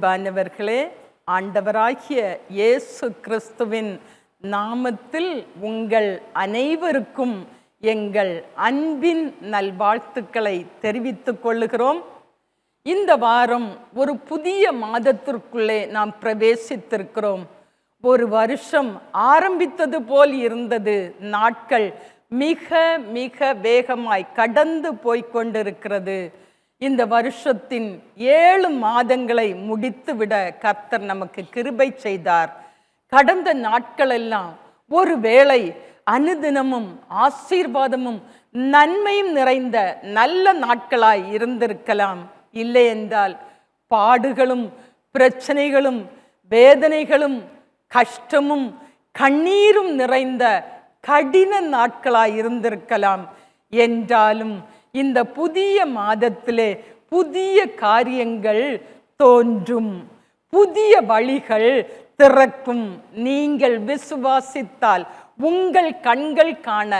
அன்பானவர்களே, ஆண்டவராகிய இயேசு கிறிஸ்துவின் நாமத்தில் உங்கள் அனைவருக்கும் எங்கள் அன்பின் நல்வாழ்த்துக்களை தெரிவித்துக் கொள்ளுகிறோம். இந்த வாரம் ஒரு புதிய மாதத்திற்குள்ளே நாம் பிரவேசித்திருக்கிறோம். ஒரு வருஷம் ஆரம்பித்தது போல் இருந்தது. நாட்கள் மிக மிக வேகமாய் கடந்து போய்கொண்டிருக்கிறது. இந்த வருஷத்தின் 7 மாதங்களை முடித்துவிட கர்த்தர் நமக்கு கிருபை செய்தார். கடந்த நாட்களெல்லாம் ஒருவேளை அனுதினமும் ஆசீர்வாதமும் நன்மையும் நிறைந்த நல்ல நாட்களாய் இருந்திருக்கலாம். இல்லை என்றால் பாடுகளும் பிரச்சனைகளும் வேதனைகளும் கஷ்டமும் கண்ணீரும் நிறைந்த கடின நாட்களாய் இருந்திருக்கலாம். என்றாலும் இந்த புதிய மாதத்திலே புதிய காரியங்கள் தோன்றும், புதிய வழிகள் திறக்கும். நீங்கள் விசுவாசித்தால் உங்கள் கண்கள் காண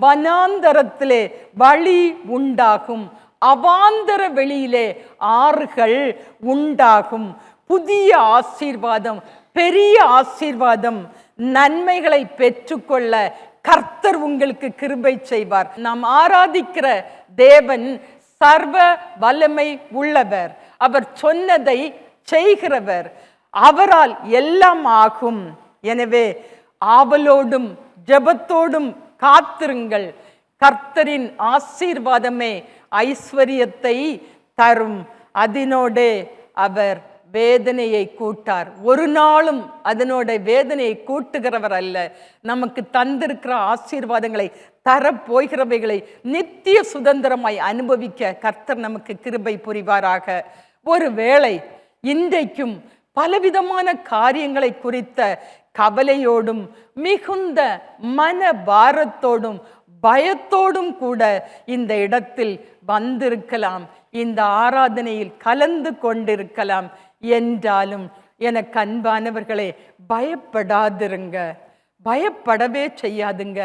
வனாந்தரத்திலே வழி உண்டாகும், அவாந்தர வெளியிலே ஆறுகள் உண்டாகும். புதிய ஆசீர்வாதம், பெரிய ஆசீர்வாதம், நன்மைகளை பெற்றுக்கொள்ள கர்த்தர் உங்களுக்கு கிருபை செய்வார். நாம் ஆராதிக்கிற தேவன் சர்வ வல்லமை உள்ளவர். அவர் சொன்னதை செய்கிறவர். அவரால் எல்லாம் ஆகும். எனவே ஆவலோடும் ஜெபத்தோடும் காத்திருங்கள். கர்த்தரின் ஆசீர்வாதமே ஐஸ்வரியத்தை தரும். அதனோடே அவர் வேதனையை கூட்டார். ஒரு நாளும் அதனோட வேதனையை கூட்டுகிறவர் அல்ல. நமக்கு தந்திருக்கிற ஆசீர்வாதங்களை தரப்போகிறவைகளை நித்திய சுதந்திரமாய் அனுபவிக்க கர்த்தர் நமக்கு கிருபை புரிவாராக. ஒருவேளை இன்றைக்கும் பலவிதமான காரியங்களை குறித்த கவலையோடும் மிகுந்த மன பாரத்தோடும் பயத்தோடும் கூட இந்த இடத்தில் வந்திருக்கலாம், இந்த ஆராதனையில் கலந்து கொண்டிருக்கலாம். என்றாலும் எனக்கு அன்பானவர்களே, பயப்படாதிருங்க, பயப்படவே செய்யாதுங்க.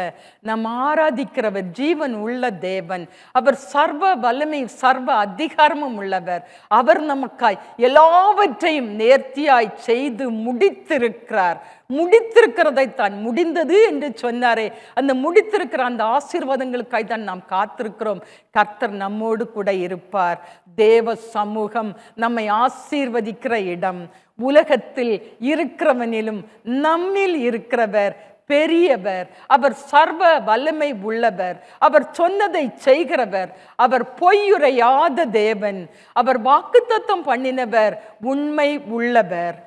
நாம் ஆராதிக்கிறவர் ஜீவன் உள்ள தேவன். அவர் சர்வ வல்லமை சர்வ அதிகாரமும் உள்ளவர். அவர் நமக்காய் எல்லாவற்றையும் நேர்த்தியாய் செய்து முடித்திருக்கிறார். முடித்திருக்கிறதை தான் முடிந்தது என்று சொன்னாரே, அந்த முடித்திருக்கிற அந்த ஆசீர்வாதங்களுக்காய் தான் நாம் காத்திருக்கிறோம். கர்த்தர் நம்மோடு கூட இருப்பார். தேவ சமூகம் நம்மை ஆசீர்வதிக்கிற இடம். உலகத்தில் இருக்கிறவனிலும் நம்மில் இருக்கிறவர் பெரியவர். அவர் சர்வ வல்லமை உள்ளவர். அவர் சொன்னதை செய்கிறவர். அவர் பொய்யுரையாத தேவன். அவர் வாக்குத்தத்தம் பண்ணினவர் உண்மை உள்ளவர்.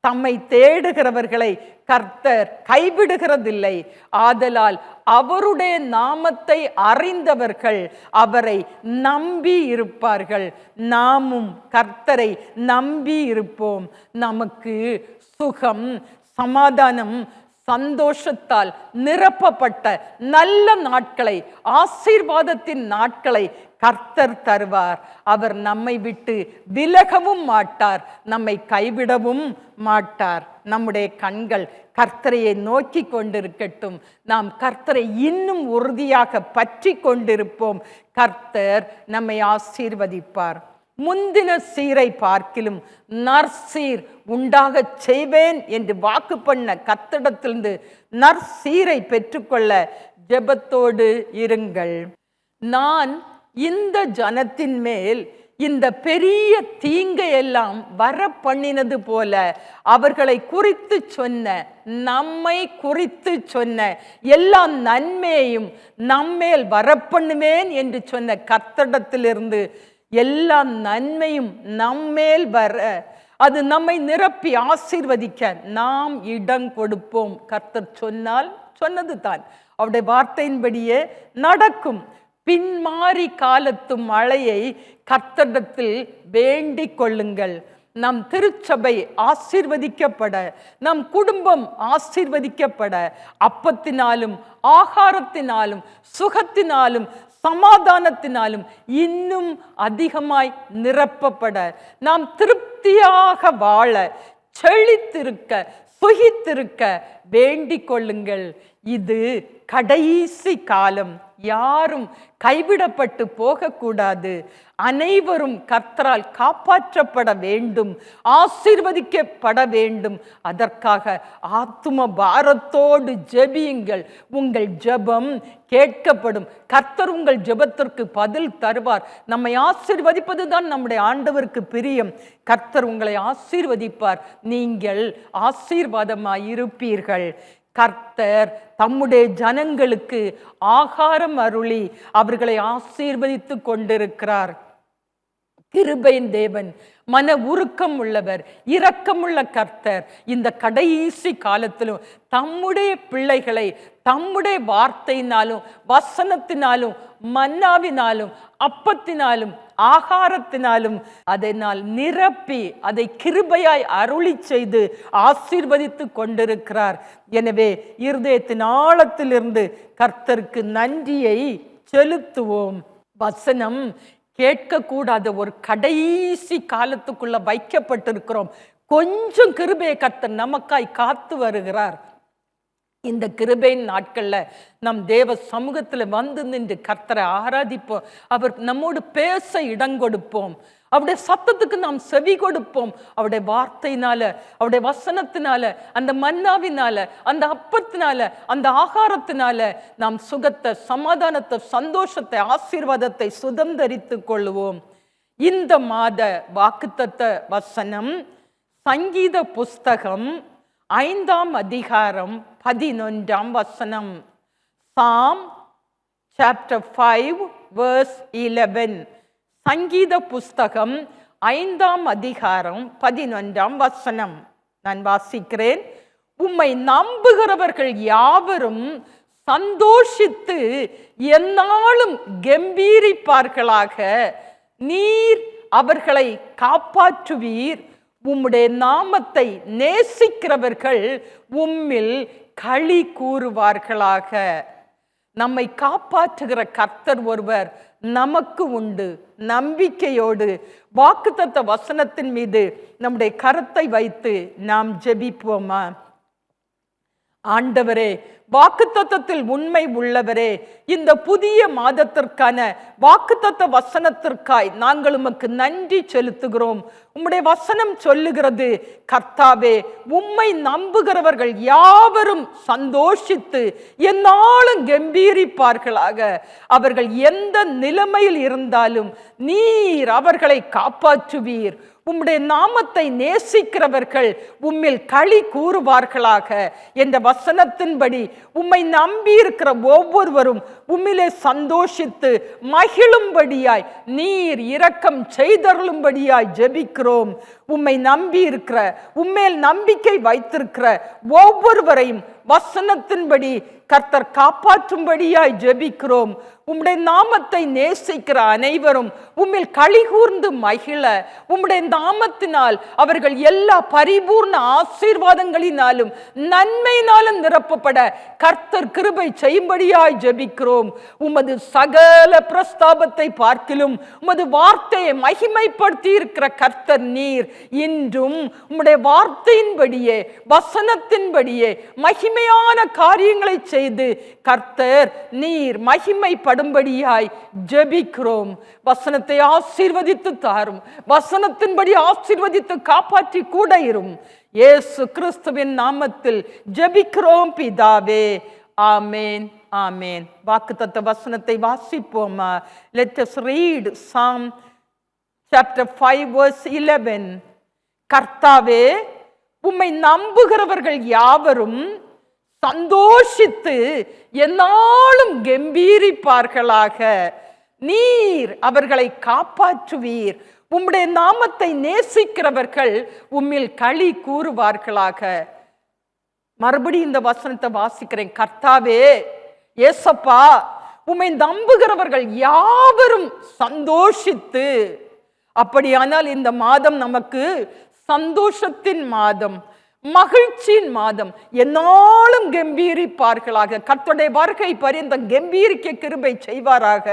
தம்மை தேடுகிறவர்களை கர்த்தர் கைவிடுகிறதில்லை. ஆதலால் அவருடைய நாமத்தை அறிந்தவர்கள் அவரை நம்பி இருப்பார்கள். நாமும் கர்த்தரை நம்பி இருப்போம். நமக்கு சுகம், சமாதானம், சந்தோஷத்தால் நிரப்பப்பட்ட நல்ல நாட்களை, ஆசீர்வாதத்தின் நாட்களை கர்த்தர் தருவார். அவர் நம்மை விட்டு விலகவும் மாட்டார், நம்மை கைவிடவும் மாட்டார். நம்முடைய கண்கள் கர்த்தரையை நோக்கி கொண்டிருக்கட்டும். நாம் கர்த்தரை இன்னும் உறுதியாக பற்றி கொண்டிருப்போம். கர்த்தர் நம்மை ஆசீர்வதிப்பார். முந்தின சீரை பார்க்கிலும் நற்சீர் உண்டாக செய்வேன் என்று வாக்கு பண்ண கர்த்தரிடத்திலிருந்து நற்சீரை பெற்றுக்கொள்ள ஜெபத்தோடு இருங்கள். நான் இந்த ஜனத்தின் மேல் இந்த பெரிய தீங்கையெல்லாம் வர பண்ணினது போல அவர்களை குறித்து சொன்ன, நம்மை குறித்து சொன்ன எல்லா நன்மையையும் நம்மேல் வரப்பண்ணுவேன் என்று சொன்ன கர்த்தரிடத்திலிருந்து எல்லா நன்மையும் நம்மேல் வர, அது நம்மை நிரப்பி ஆசீர்வதிக்க நாம் இடம் கொடுப்போம். கர்த்தர் சொன்னால் சொன்னது தான், அவருடைய வார்த்தையின்படியே நடக்கும். பின்மாறி காலத்து மழையை கர்த்தரிடத்தில் வேண்டிக் கொள்ளுங்கள். நம் திருச்சபை ஆசீர்வதிக்கப்பட, நம் குடும்பம் ஆசீர்வதிக்கப்பட, அப்பத்தினாலும் ஆகாரத்தினாலும் சுகத்தினாலும் சமாதானத்தினாலும் இன்னும் அதிகமாய் நிரப்பப்பட, நாம் திருப்தியாக வாழ, செழித்திருக்க, சுகித்திருக்க வேண்டிக் கொள்ளுங்கள். இது கடைசி காலம். யாரும் கைவிடப்பட்டு போகக்கூடாது. அனைவரும் கர்த்தரால் காப்பாற்றப்பட வேண்டும், ஆசீர்வதிக்கப்பட வேண்டும். அதற்காக ஆத்தும பாரத்தோடு ஜெபியுங்கள். உங்கள் ஜெபம் கேட்கப்படும். கர்த்தர் உங்கள் ஜெபத்திற்கு பதில் தருவார். நம்மை ஆசீர்வதிப்பது தான் நம்முடைய ஆண்டவருக்கு பிரியம். கர்த்தர் உங்களை ஆசீர்வதிப்பார். நீங்கள் ஆசீர்வாதமாய் இருப்பீர்கள். கர்த்தர் தம்முடைய ஜனங்களுக்கு ஆகாரம் அருளி அவர்களை ஆசீர்வதித்து கொண்டிருக்கிறார். கிருபையின் தேவன், மன உருக்கம் உள்ளவர், இரக்கமுள்ள கர்த்தர் இந்த கடைசி காலத்திலும் தம்முடைய பிள்ளைகளை தம்முடைய வார்த்தையினாலும் வசனத்தினாலும் மன்னாவினாலும் அப்பத்தினாலும் ஆகாரத்தினாலும் அதனால் நிரப்பி அதை கிருபையாய் அருளி செய்து ஆசீர்வதித்து கொண்டிருக்கிறார். எனவே இருதயத்தின் ஆழத்திலிருந்து கர்த்தருக்கு நன்றியை செலுத்துவோம். வசனம் கேட்கக்கூடாத ஒரு கடைசி காலத்துக்குள்ள வைக்கப்பட்டிருக்கிறோம். கொஞ்சம் கிருபையை கர்த்தர் நமக்காய் காத்து வருகிறார். இந்த கிருபையின் நாட்கள்ல நம் தேவ சமூகத்துல வந்து நின்று கர்த்தரை ஆராதிப்போம். அவர் நம்மோடு பேச இடம் கொடுப்போம். அவருடைய சத்தத்துக்கு நாம் செவி கொடுப்போம். அவருடைய வார்த்தையினால, அவருடைய வசனத்தினால, அந்த மன்னாவினால, அந்த அப்பத்தினால, அந்த ஆகாரத்தினால நாம் சுகத்தை, சமாதானத்தை, சந்தோஷத்தை, ஆசீர்வாதத்தை சுதந்தரித்து கொள்வோம். இந்த மாத வாக்குத்தத்த வசனம் சங்கீத புஸ்தகம் 5ஆம் அதிகாரம் 11ஆம் வசனம். Psalm chapter 5 verse 11. சங்கீத புஸ்தகம் 5ஆம் அதிகாரம் 11ஆம் வசனம். நான் வாசிக்கிறேன். உம்மை நம்புகிறவர்கள் யாவரும் சந்தோஷித்து எந்நாளும் கம்பீரிப்பார்களாக. நீர் அவர்களை காப்பாற்றுவீர். உம்முடைய நாமத்தை நேசிக்கிறவர்கள் உம்மில் களி கூறுவார்களாக. நம்மை காப்பாற்றுகிற கர்த்தர் ஒருவர் நமக்கு உண்டு. நம்பிக்கையோடு வாக்குத்தத்த வசனத்தின் மீது நம்முடைய கரத்தை வைத்து நாம் ஜெபிப்போமா? ஆண்டவரே, வாக்குத்தத்தத்தில் உண்மை உள்ளவரே, இந்த புதிய மாதத்திற்கான வாக்குத்தத்த வசனத்திற்காய் நாங்கள் உமக்கு நன்றி செலுத்துகிறோம். உம்முடைய வசனம் சொல்லுகிறது, கர்த்தாவே, உம்மை நம்புகிறவர்கள் யாவரும் சந்தோஷித்து எந்நாளும் கம்பீரிப்பார்களாக. அவர்கள் எந்த நிலைமையில் இருந்தாலும் நீர் அவர்களை காப்பாற்றுவீர். உம்முடைய நாமத்தை நேசிக்கிறவர்கள் உம்மில் களி கூறுவார்களாக என்ற வசனத்தின்படி உம்மை நம்பி இருக்கிற ஒவ்வொருவரும் உம்மிலே சந்தோஷித்து மகிழும்படியாய் நீர் இரக்கம் செய்தருளும்படியாய் ஜெபிக்கிறோம். உம்மை நம்பி இருக்கிற, உம்மேல் நம்பிக்கை வைத்திருக்கிற ஒவ்வொருவரையும் வசனத்தின்படி கர்த்தர் காப்பாற்றும்படியாய் ஜெபிக்கிறோம். உம்முடைய நாமத்தை நேசிக்கிற அனைவரும் உம்மில் களி கூர்ந்து மகிழ, உம்முடைய நாமத்தினால் அவர்கள் எல்லா பரிபூர்ண ஆசீர்வாதங்களினாலும் நன்மையினாலும் நிரப்பப்பட கர்த்தர் கிருபை செய்யும்படியாய் ஜெபிக்கிறோம். உமது சகல பிரஸ்தாபத்தை பார்க்கிலும் உமது வார்த்தையை மகிமைப்படுத்தி இருக்கிற கர்த்தர் நீர். இன்றும் உம்முடைய வார்த்தையின்படியே வசனத்தின்படியே மகிமையான காரியங்களை செய்து கர்த்தர் நீர் மகிமைப்படும்படியாய் ஜெபிக்கிறோம். வசனத்தை ஆசீர்வதித்து தாரும். வசனத்தின்படி ஆசீர்வதித்து காப்பாற்றி கூட இரும். இயேசு கிறிஸ்துவின் நாமத்தில் ஜெபிக்கிறோம் பிதாவே. ஆமேன், ஆமேன். வாக்குத்தத்த வசனத்தை வாசிப்போமா? Let us read Psalm chapter 5 verse 11. கர்த்தாவே, உம்மை நம்புகிறவர்கள் யாவரும் சந்தோஷித்து எந்நாளும் கம்பீரிப்பார்களாக. நீர் அவர்களை காப்பாற்றுவீர். உம்முடைய நாமத்தை நேசிக்கிறவர்கள் உம்மில் களி கூறுவார்களாக. மறுபடியும் இந்த வசனத்தை வாசிக்கிறேன். கர்த்தாவே, ஏசப்பா, உம்மை நம்புகிறவர்கள் யாவரும் சந்தோஷித்து. அப்படியானால் இந்த மாதம் நமக்கு சந்தோஷத்தின் மாதம், மகிழ்ச்சியின் மாதம். எந்நாளும் கம்பீரிப்பார்களாக. கர்த்தருடைய வருகை பரியந்தம் கம்பீரிக்க கிருபை செய்வாராக.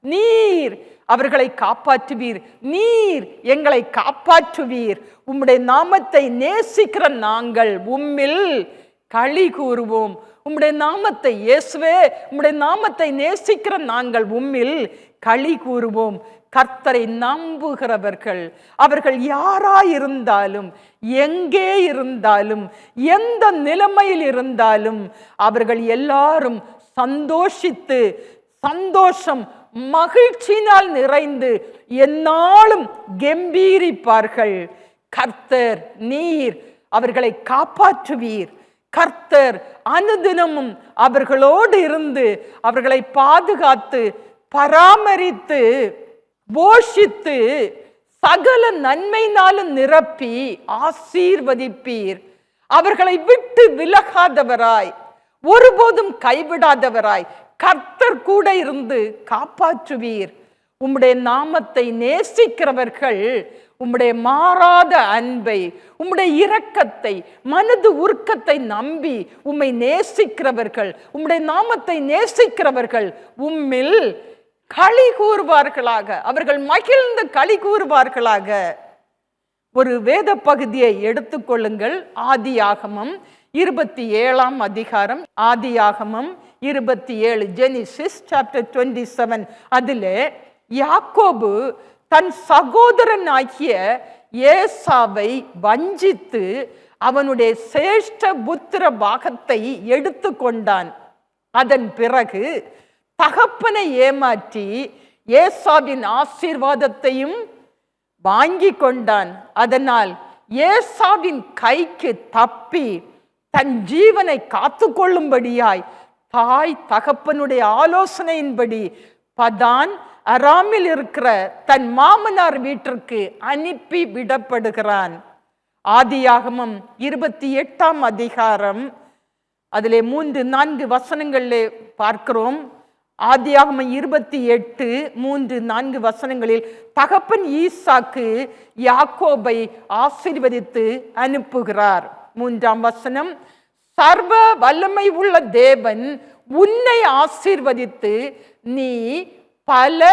நீர் அவர்களை காப்பாற்றுவீர். நீர் எங்களை காப்பாற்றுவீர். உம்முடைய நாமத்தை நேசிக்கிற நாங்கள் உம்மில் களி கூறுவோம். உம்முடைய நாமத்தை, இயேசுவே உம்முடைய நாமத்தை நேசிக்கிற நாங்கள் உம்மில் களி கூறுவோம். கர்த்தரை நம்புகிறவர்கள், அவர்கள் யாராயிருந்தாலும், எங்கே இருந்தாலும், எந்த நிலைமையில் இருந்தாலும், அவர்கள் எல்லாரும் சந்தோஷித்து, சந்தோஷம் மகிழ்ச்சியினால் நிறைந்து எந்நாளும் கெம்பீரிப்பார்கள். கர்த்தர் நீர் அவர்களை காப்பாற்றுவீர். கர்த்தர் அனுதினமும் அவர்களோடு இருந்து அவர்களை பாதுகாத்து பராமரித்து போஷித்து சகல நன்மையினாலும் நிரப்பி ஆசீர்வதிப்பீர். அவர்களை விட்டு விலகாதவராய், ஒருபோதும் கைவிடாதவராய் கர்த்தர் கூட இருந்து காப்பாற்றுவீர். உம்முடைய நாமத்தை நேசிக்கிறவர்கள் உம்முடைய மாறாத அன்பை, உம்முடைய இரக்கத்தை, மனது உருக்கத்தை நம்பி உம்மை நேசிக்கிறவர்கள், உம்முடைய நாமத்தை நேசிக்கிறவர்கள் உம்மில் களி கூறுவார்களாக, அவர்கள் மகிழ்ந்து களி கூறுவார்களாக. ஒரு வேத பகுதியை எடுத்துக்கொள்ளுங்கள். ஆதியாகமம் 27ஆம் அதிகாரம். ஆதியாகமம் 27, ஜெனிசிஸ் சாப்டர் 27. அதிலே யாக்கோபு தன் சகோதரன் ஆகிய ஏசாவை வஞ்சித்து அவனுடைய சேஷ்ட புத்திர பாகத்தை எடுத்து கொண்டான். அதன் பிறகு தகப்பனை ஏமாற்றி ஏசாவின் ஆசீர்வாதத்தையும் வாங்கி கொண்டான். அதனால் ஏசாவின் கைக்கு தப்பி தன் ஜீவனை காத்து கொள்ளும்படியாய் தாய் தகப்பனுடைய ஆலோசனையின்படி பதான் அராமில் இருக்கிற தன் மாமனார் வீட்டிற்கு அனுப்பி விடப்படுகிறான். ஆதியாகமம் 28ஆம் அதிகாரம், அதிலே 3-4 வசனங்களிலே பார்க்கிறோம். ஆதியாகமம் 28, 3-4 வசனங்களில் தகப்பன் ஈசாக்கு யாக்கோபை ஆசீர்வதித்து அனுப்புகிறார். 3ஆம் வசனம், சர்வ வல்லமை உள்ள தேவன் உன்னை ஆசீர்வதித்து நீ பல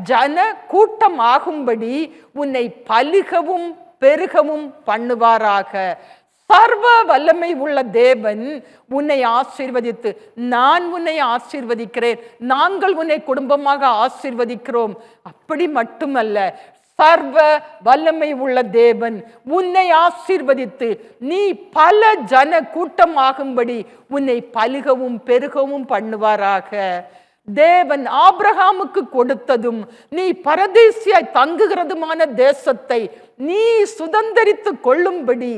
ஜன கூட்டமாகும்படி உன்னை பலுகவும் பெருகவும் பண்ணுவாராக. சர்வ வல்லமை உள்ள தேவன் உன்னை ஆசீர்வதித்து, நான் உன்னை ஆசீர்வதிக்கிறேன், நாங்கள் உன்னை குடும்பமாக ஆசீர்வதிக்கிறோம். அப்படி மட்டுமல்ல, சர்வ வல்லமை உள்ள தேவன் உன்னை ஆசீர்வதித்து நீ பல ஜன கூட்டமாகும்படி உன்னை பலுகவும் பெருகவும் பண்ணுவாராக. தேவன் ஆபிரகாமுக்கு கொடுத்ததும் நீ பரதேசியாய் தங்குகிறதுமான தேசத்தை நீ சுதந்தரித்து கொள்ளும்படி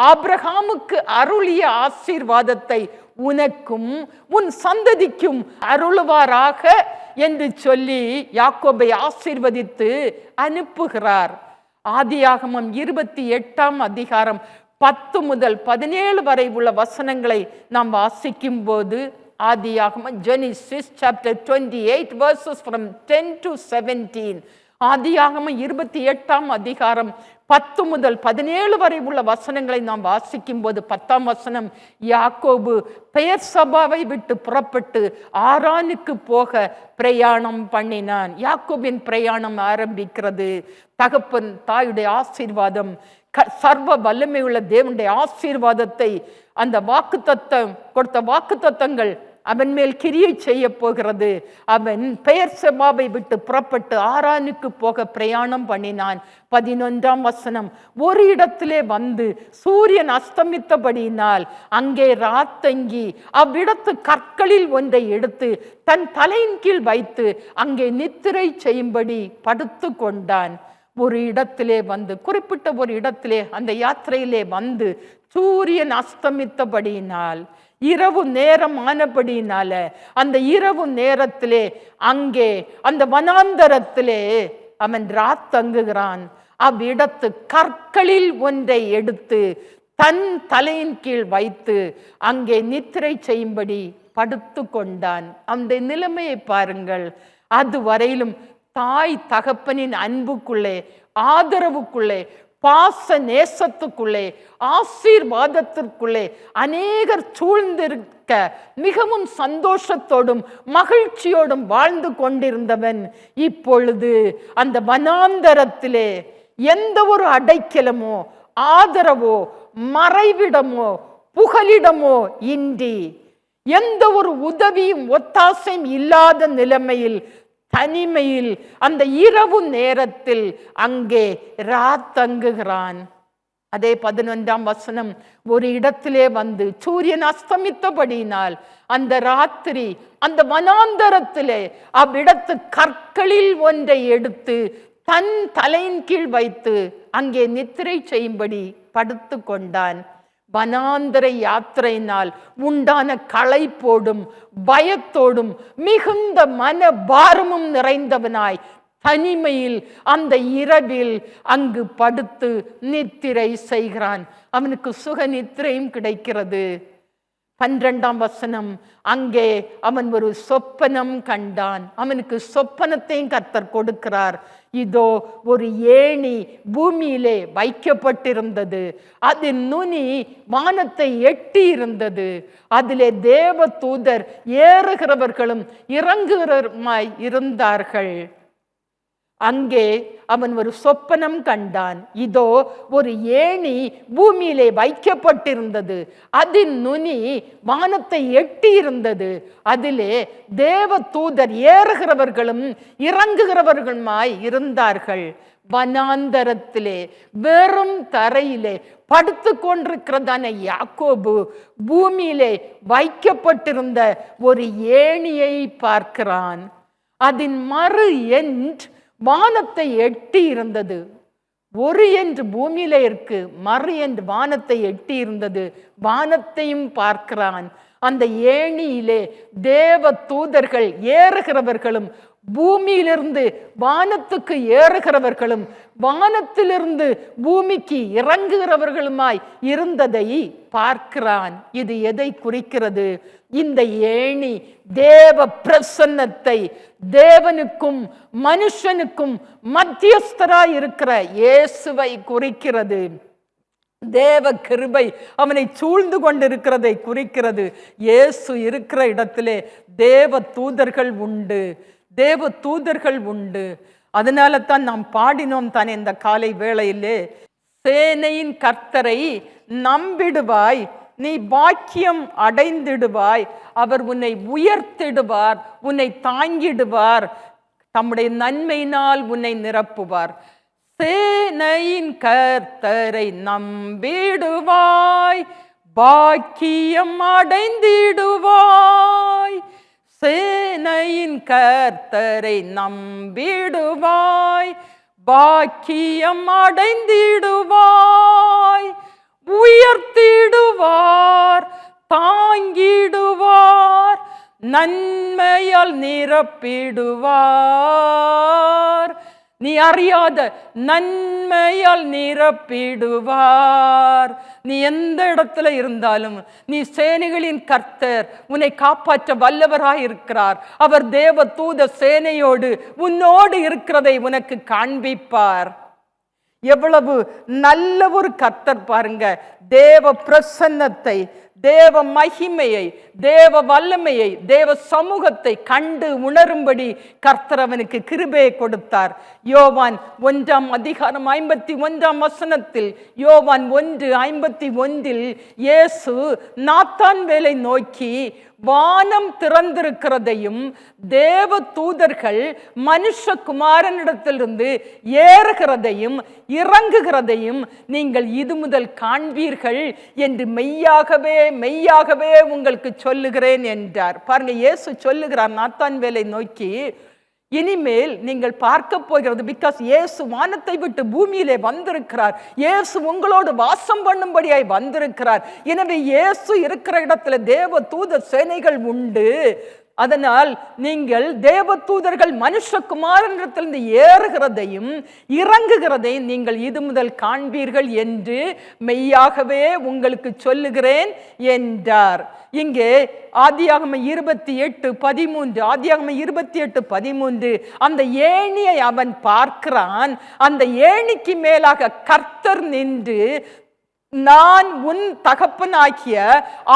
ஆபிரகாமுக்கு அருளிய ஆசீர்வாதத்தை உனக்கும் உன் சந்ததிக்கும் அருளுவாராக என்று சொல்லி யாக்கோபை ஆசீர்வதித்து அனுப்புகிறார். ஆதியாகமம் 28ஆம் அதிகாரம் 10 முதல் 17 வரை உள்ள வசனங்களை நாம் வாசிக்கும் போது, ஆதியாகமம் Genesis chapter 28 verses from 10 to 17. ஆதியாகமம் 28ஆம் அதிகாரம் 10 முதல் 17 வரை உள்ள வசனங்களை நாம் வாசிக்கும் போது, 10ஆம் வசனம், யாக்கோபு பெயர்சபாவை விட்டு புறப்பட்டு ஆரானுக்கு போக பிரயாணம் பண்ணினான். யாக்கோபின் பிரயாணம் ஆரம்பிக்கிறது. தகப்பன் தாயுடைய ஆசீர்வாதம், சர்வ வல்லமை உள்ள தேவனுடைய ஆசீர்வாதத்தை, அந்த வாக்குத்தத்தம் கொடுத்த வாக்குத்தத்தங்கள் அவன் மேல் கிரியை செய்ய போகிறது. அவன் பெயர்சபாவை விட்டு புறப்பட்டு ஆரானுக்கு போக பிரயாணம் பண்ணினான். 11ஆம் வசனம், ஒரு இடத்திலே வந்து சூரியன் அஸ்தமித்தபடியினால் அங்கே ராத்தங்கி அவ்விடத்து கற்களில் ஒன்றை எடுத்து தன் தலையின் கீழ் வைத்து அங்கே நித்திரை செய்யும்படி படுத்து கொண்டான். ஒரு இடத்திலே வந்து, குறிப்பிட்ட ஒரு இடத்திலே அந்த யாத்திரையிலே வந்து சூரியன் அஸ்தமித்தபடியினால், இரவு நேரம் ஆனபடியினால அந்த இரவு நேரத்திலே அங்கே அந்த வனாந்தரத்திலே அவன் ராத்தங்குகிறான். அவ்விடத்து கற்களில் ஒன்றை எடுத்து தன் தலையின் கீழ் வைத்து அங்கே நித்திரை செய்யும்படி படுத்து கொண்டான். அந்த நிலைமையை பாருங்கள். அதுவரையிலும் தாய் தகப்பனின் அன்புக்குள்ளே, ஆதரவுக்குள்ளே, பாச நேசத்துக்குள்ளே, ஆசீர்வாதத்திற்குள்ளே அநேகர் சூழ்ந்திருக்க மிகவும் சந்தோஷத்தோடும் மகிழ்ச்சியோடும் வாழ்ந்து கொண்டிருந்தவன் இப்பொழுது அந்த வனாந்தரத்திலே எந்த ஒரு அடைக்கலமோ ஆதரவோ மறைவிடமோ புகலிடமோ இன்றி எந்த ஒரு உதவியும் ஒத்தாசையும் இல்லாத நிலைமையில், தனிமையில், அந்த இரவு நேரத்தில் அங்கே ராத்தங்குகிறான். அதே 11ஆம் வசனம், ஒரு இடத்திலே வந்து சூரியன் அஸ்தமித்தபடியினால் அந்த ராத்திரி அந்த வனாந்தரத்திலே அவ்விடத்து கற்களில் ஒன்றை எடுத்து தன் தலையின் கீழ் வைத்து அங்கே நித்திரை செய்யும்படி படுத்து கொண்டான். வனாந்தர யாத்திரையினால் உண்டான களைப்போடும் பயத்தோடும் மிகுந்த மன பாரமும் நிறைந்தவனாய் தனிமையில் அந்த இரவில் அங்கு படுத்து நித்திரை செய்கிறான். அவனுக்கு சுக நித்திரையும் கிடைக்கிறது. 12ஆம் வசனம், அங்கே அவன் ஒரு சொப்பனம் கண்டான். அவனுக்கு சொப்பனத்தையும் கர்த்தர் கொடுக்கிறார். இதோ ஒரு ஏணி பூமியிலே வைக்கப்பட்டிருந்தது. அதன் நுனி வானத்தை எட்டி இருந்தது. அதிலே தேவ தூதர் ஏறுகிறவர்களும் இறங்குகிறவருமாய் இருந்தார்கள். அங்கே அவன் ஒரு சொப்பனம் கண்டான். இதோ ஒரு ஏணி பூமியிலே வைக்கப்பட்டிருந்தது. அதன் நுனி வானத்தை எட்டி இருந்தது. அதிலே தேவ தூதர் ஏறுகிறவர்களும் இறங்குகிறவர்களுமாய் இருந்தார்கள். வனாந்தரத்திலே வெறும் தரையிலே படுத்து கொண்டிருக்கிறதான யாக்கோபு பூமியிலே வைக்கப்பட்டிருந்த ஒரு ஏணியை பார்க்கிறான். அதன் மறு எண்ட் வானத்தை எட்டி இருந்தது. ஒரு என்று பூமியில இருக்கு, மறு என்று வானத்தை எட்டி இருந்தது. வானத்தையும் பார்க்கிறான். அந்த ஏணியிலே தேவ தூதர்கள் ஏறுகிறவர்களும் பூமியிலிருந்து வானத்துக்கு ஏறுகிறவர்களும் வானத்திலிருந்து பூமிக்கு இறங்குகிறவர்களுமாய் இருந்ததை பார்க்கிறான். இது எதை குறிக்கிறது? இந்த ஏணி தேவ பிரசன்னத்தை, தேவனுக்கும் மனுஷனுக்கும் மத்தியஸ்தராய் இருக்கிற இயேசுவை குறிக்கிறது. தேவ கிருபை அவனை சூழ்ந்து கொண்டிருக்கிறதை குறிக்கிறது. இயேசு இருக்கிற இடத்திலே தேவ தூதர்கள் உண்டு, தேவ தூதர்கள் உண்டு. அதனால தான் நாம் பாடினோம் தானே இந்த காலை வேளையிலே, சேனையின் கர்த்தரை நம்பிடுவாய், நீ பாக்கியம் அடைந்திடுவாய், அவர் உன்னை உயர்த்திடுவார், உன்னை தாங்கிடுவார், தம்முடைய நன்மையினால் உன்னை நிரப்புவார். சேனையின் கர்த்தரை நம்பிடுவாய், பாக்கியம் அடைந்திடுவாய். சேனையின் கர்த்தரை நம்பிடுவாய், பாக்கியம் அடைந்திடுவாய். உயர்த்திடுவார், தாங்கிடுவார், நன்மையால் நிரப்பிடுவார். நீ அறியாத நன்மையால் நிரப்பிடுவார். நீ எந்த இடத்துல இருந்தாலும், நீ சேனைகளின் கர்த்தர் உன்னை காப்பாற்ற வல்லவராய் இருக்கிறார். அவர் தேவ தூத சேனையோடு உன்னோடு இருக்கிறதை உனக்கு காண்பிப்பார். எவ்வளவு நல்ல ஒரு கர்த்தர் பாருங்க. தேவ பிரசன்னத்தை, தேவ மகிமையை, தேவ வல்லமையை, தேவ சமூகத்தை கண்டு உணரும்படி கர்த்தர் அவனுக்கு கிருபையை கொடுத்தார். யோவான் 1ஆம் அதிகாரம் 51ஆம் வசனத்தில், யோவான் 1:51 இயேசு நாத்தான்வேலை நோக்கி வானம் திறந்திருக்கிறதையும் தேவ தூதர்கள் மனுஷகுமாரனிடத்திலிருந்து ஏறுகிறதையும் இறங்குகிறதையும் நீங்கள் இது முதல் காண்பீர்கள் என்று மெய்யாகவே மெய்யாகவே உங்களுக்கு சொல்லுகிறேன் என்றார். பாருங்க, இயேசு சொல்லுகிறார் நாத்தான்வேலை நோக்கி, இனிமேல் நீங்கள் பார்க்க போகிறது. பிகாஸ் இயேசு வானத்தை விட்டு பூமியிலே வந்திருக்கிறார். இயேசு உங்களோடு வாசம் பண்ணும்படியாய் வந்திருக்கிறார். எனவே இயேசு இருக்கிற இடத்துல தேவ தூத சேனைகள் உண்டு. அதனால் நீங்கள் தேவ தூதர்கள் மனுஷகுமாரனிடத்திலிருந்து ஏறுகிறதையும் இறங்குகிறதையும் நீங்கள் இது முதல் காண்பீர்கள் என்று மெய்யாகவே உங்களுக்கு சொல்லுகிறேன் என்றார். இங்கே ஆதியாகமம் 28:13, ஆதியாகமம் 28:13 அந்த ஏணியை அவன் பார்க்கிறான். அந்த ஏணிக்கு மேலாக கர்த்தர் நின்று, நான் உன் தகப்பனாகிய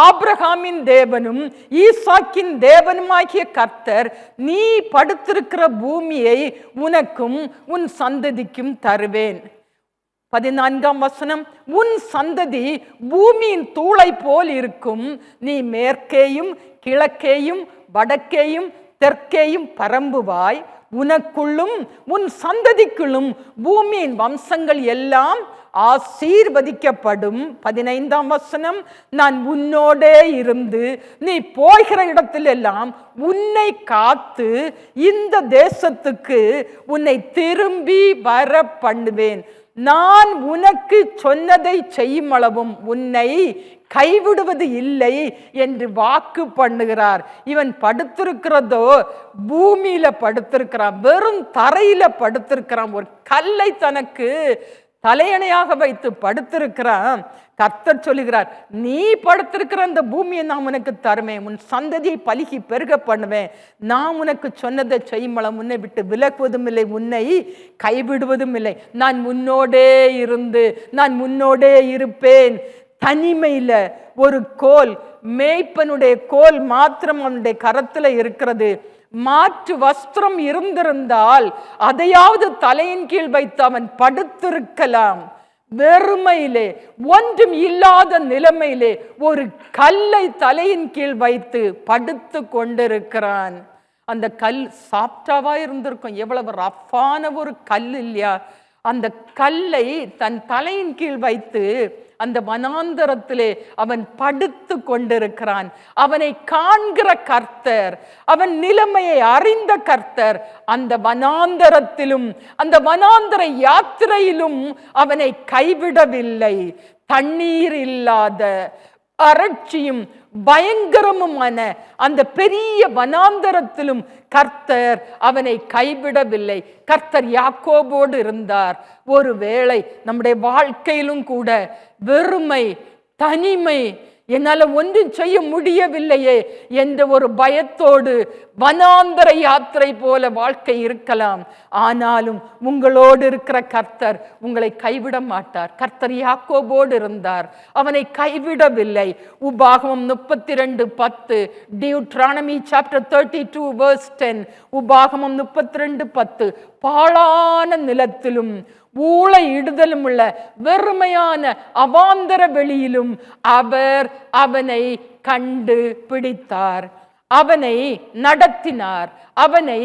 ஆபிரகாமின் தேவனும் ஈசாக்கின் தேவனுமாகிய கர்த்தர், நீ படுத்திருக்கிற பூமியை உனக்கும் உன் சந்ததிக்கும் தருவேன். 14ஆம் வசனம், உன் சந்ததி பூமியின் தூளை போல் இருக்கும். நீ மேற்கேயும் கிழக்கேயும் வடக்கேயும் தெற்கேயும் பரம்புவாய். உனக்குள்ளும் உன் சந்ததிக்குள்ளும் பூமியின் வம்சங்கள் எல்லாம் ஆசீர்வதிக்கப்படும். 15ஆம் வசனம், நான் உன்னோடே இருந்து நீ போகிற இடத்திலெல்லாம் உன்னை காத்து இந்த தேசத்துக்கு உன்னை திரும்பி வர பண்ணுவேன். நான் உனக்கு சொன்னதை செய்யும் அளவும் உன்னை கைவிடுவது இல்லை என்று வாக்கு பண்ணுகிறார். இவன் படுத்திருக்கிறதோ பூமியில படுத்திருக்கிறான், வெறும் தரையில படுத்திருக்கிறான். ஒரு கல்லை தனக்கு தலையணையாக வைத்து படுத்திருக்கிறான். கர்த்தர் சொல்லுகிறார், நீ படுத்திருக்கிற அந்த பூமியை நான் உனக்கு தருவேன், உன் சந்ததியை பலுகி பெருக பண்ணுவேன். நான் உனக்கு சொன்னதை செய்யும்பளம் உன்னை விட்டு விலகுவதும் இல்லை, உன்னை கைவிடுவதும் இல்லை. நான் முன்னோடே இருந்து நான் முன்னோடே இருப்பேன். தனிமையில ஒரு கோல், மேய்ப்பனுடைய கோல் மாத்திரம் அவனுடைய கரத்துல இருக்கிறது. மாற்று வஸ்திரம் இருந்திருந்தால் அதையாவது தலையின் கீழ் வைத்து அவன் படுத்திருக்கலாம். வெறுமையிலே, ஒன்றும் இல்லாத நிலைமையிலே ஒரு கல்லை தலையின் கீழ் வைத்து படுத்து கொண்டிருக்கிறான். அந்த கல் சாப்டாவா இருந்திருக்கும். எவ்வளவு ரஃப்பான ஒரு கல் இல்லையா? அந்த கல்லை தன் தலையின் கீழ் வைத்து அந்த வனாந்தரத்திலே அவன் படுத்து கொண்டிருக்கிறான். அவனை காண்கிற கர்த்தர், அவன் நிலைமையை அறிந்த கர்த்தர் அந்த வனாந்தரத்திலும் அந்த வனாந்தர யாத்திரையிலும் அவனை கைவிடவில்லை. தண்ணீர் இல்லாத வறட்சியும் பயங்கரமுமான அந்த பெரிய வனாந்தரத்திலும் கர்த்தர் அவனை கைவிடவில்லை. கர்த்தர் யாக்கோபோடு இருந்தார். ஒருவேளை நம்முடைய வாழ்க்கையிலும் கூட வெறுமை, தனிமை, என்னால் ஒன்றும் செய்ய முடியவில்லையே என்ற ஒரு பயத்தோடு வனாந்தர யாத்திரை போல வாழ்க்கை இருக்கலாம். ஆனாலும் உங்களோடு இருக்கிற கர்த்தர் உங்களை கைவிட மாட்டார். கர்த்தர் யாக்கோபோடு இருந்தார், அவனை கைவிடவில்லை. உபாகமம் 32:10, டியூட்ரானமி சாப்டர் 32 verse 10, உபாகமம் 32:10, பாழான நிலத்திலும் ஊளை இடுதலும் உள்ள வெறுமையான அவாந்தர வெளியிலும் அவர் அவனை கண்டு பிடித்தார், அவனை நடத்தினார், அவனை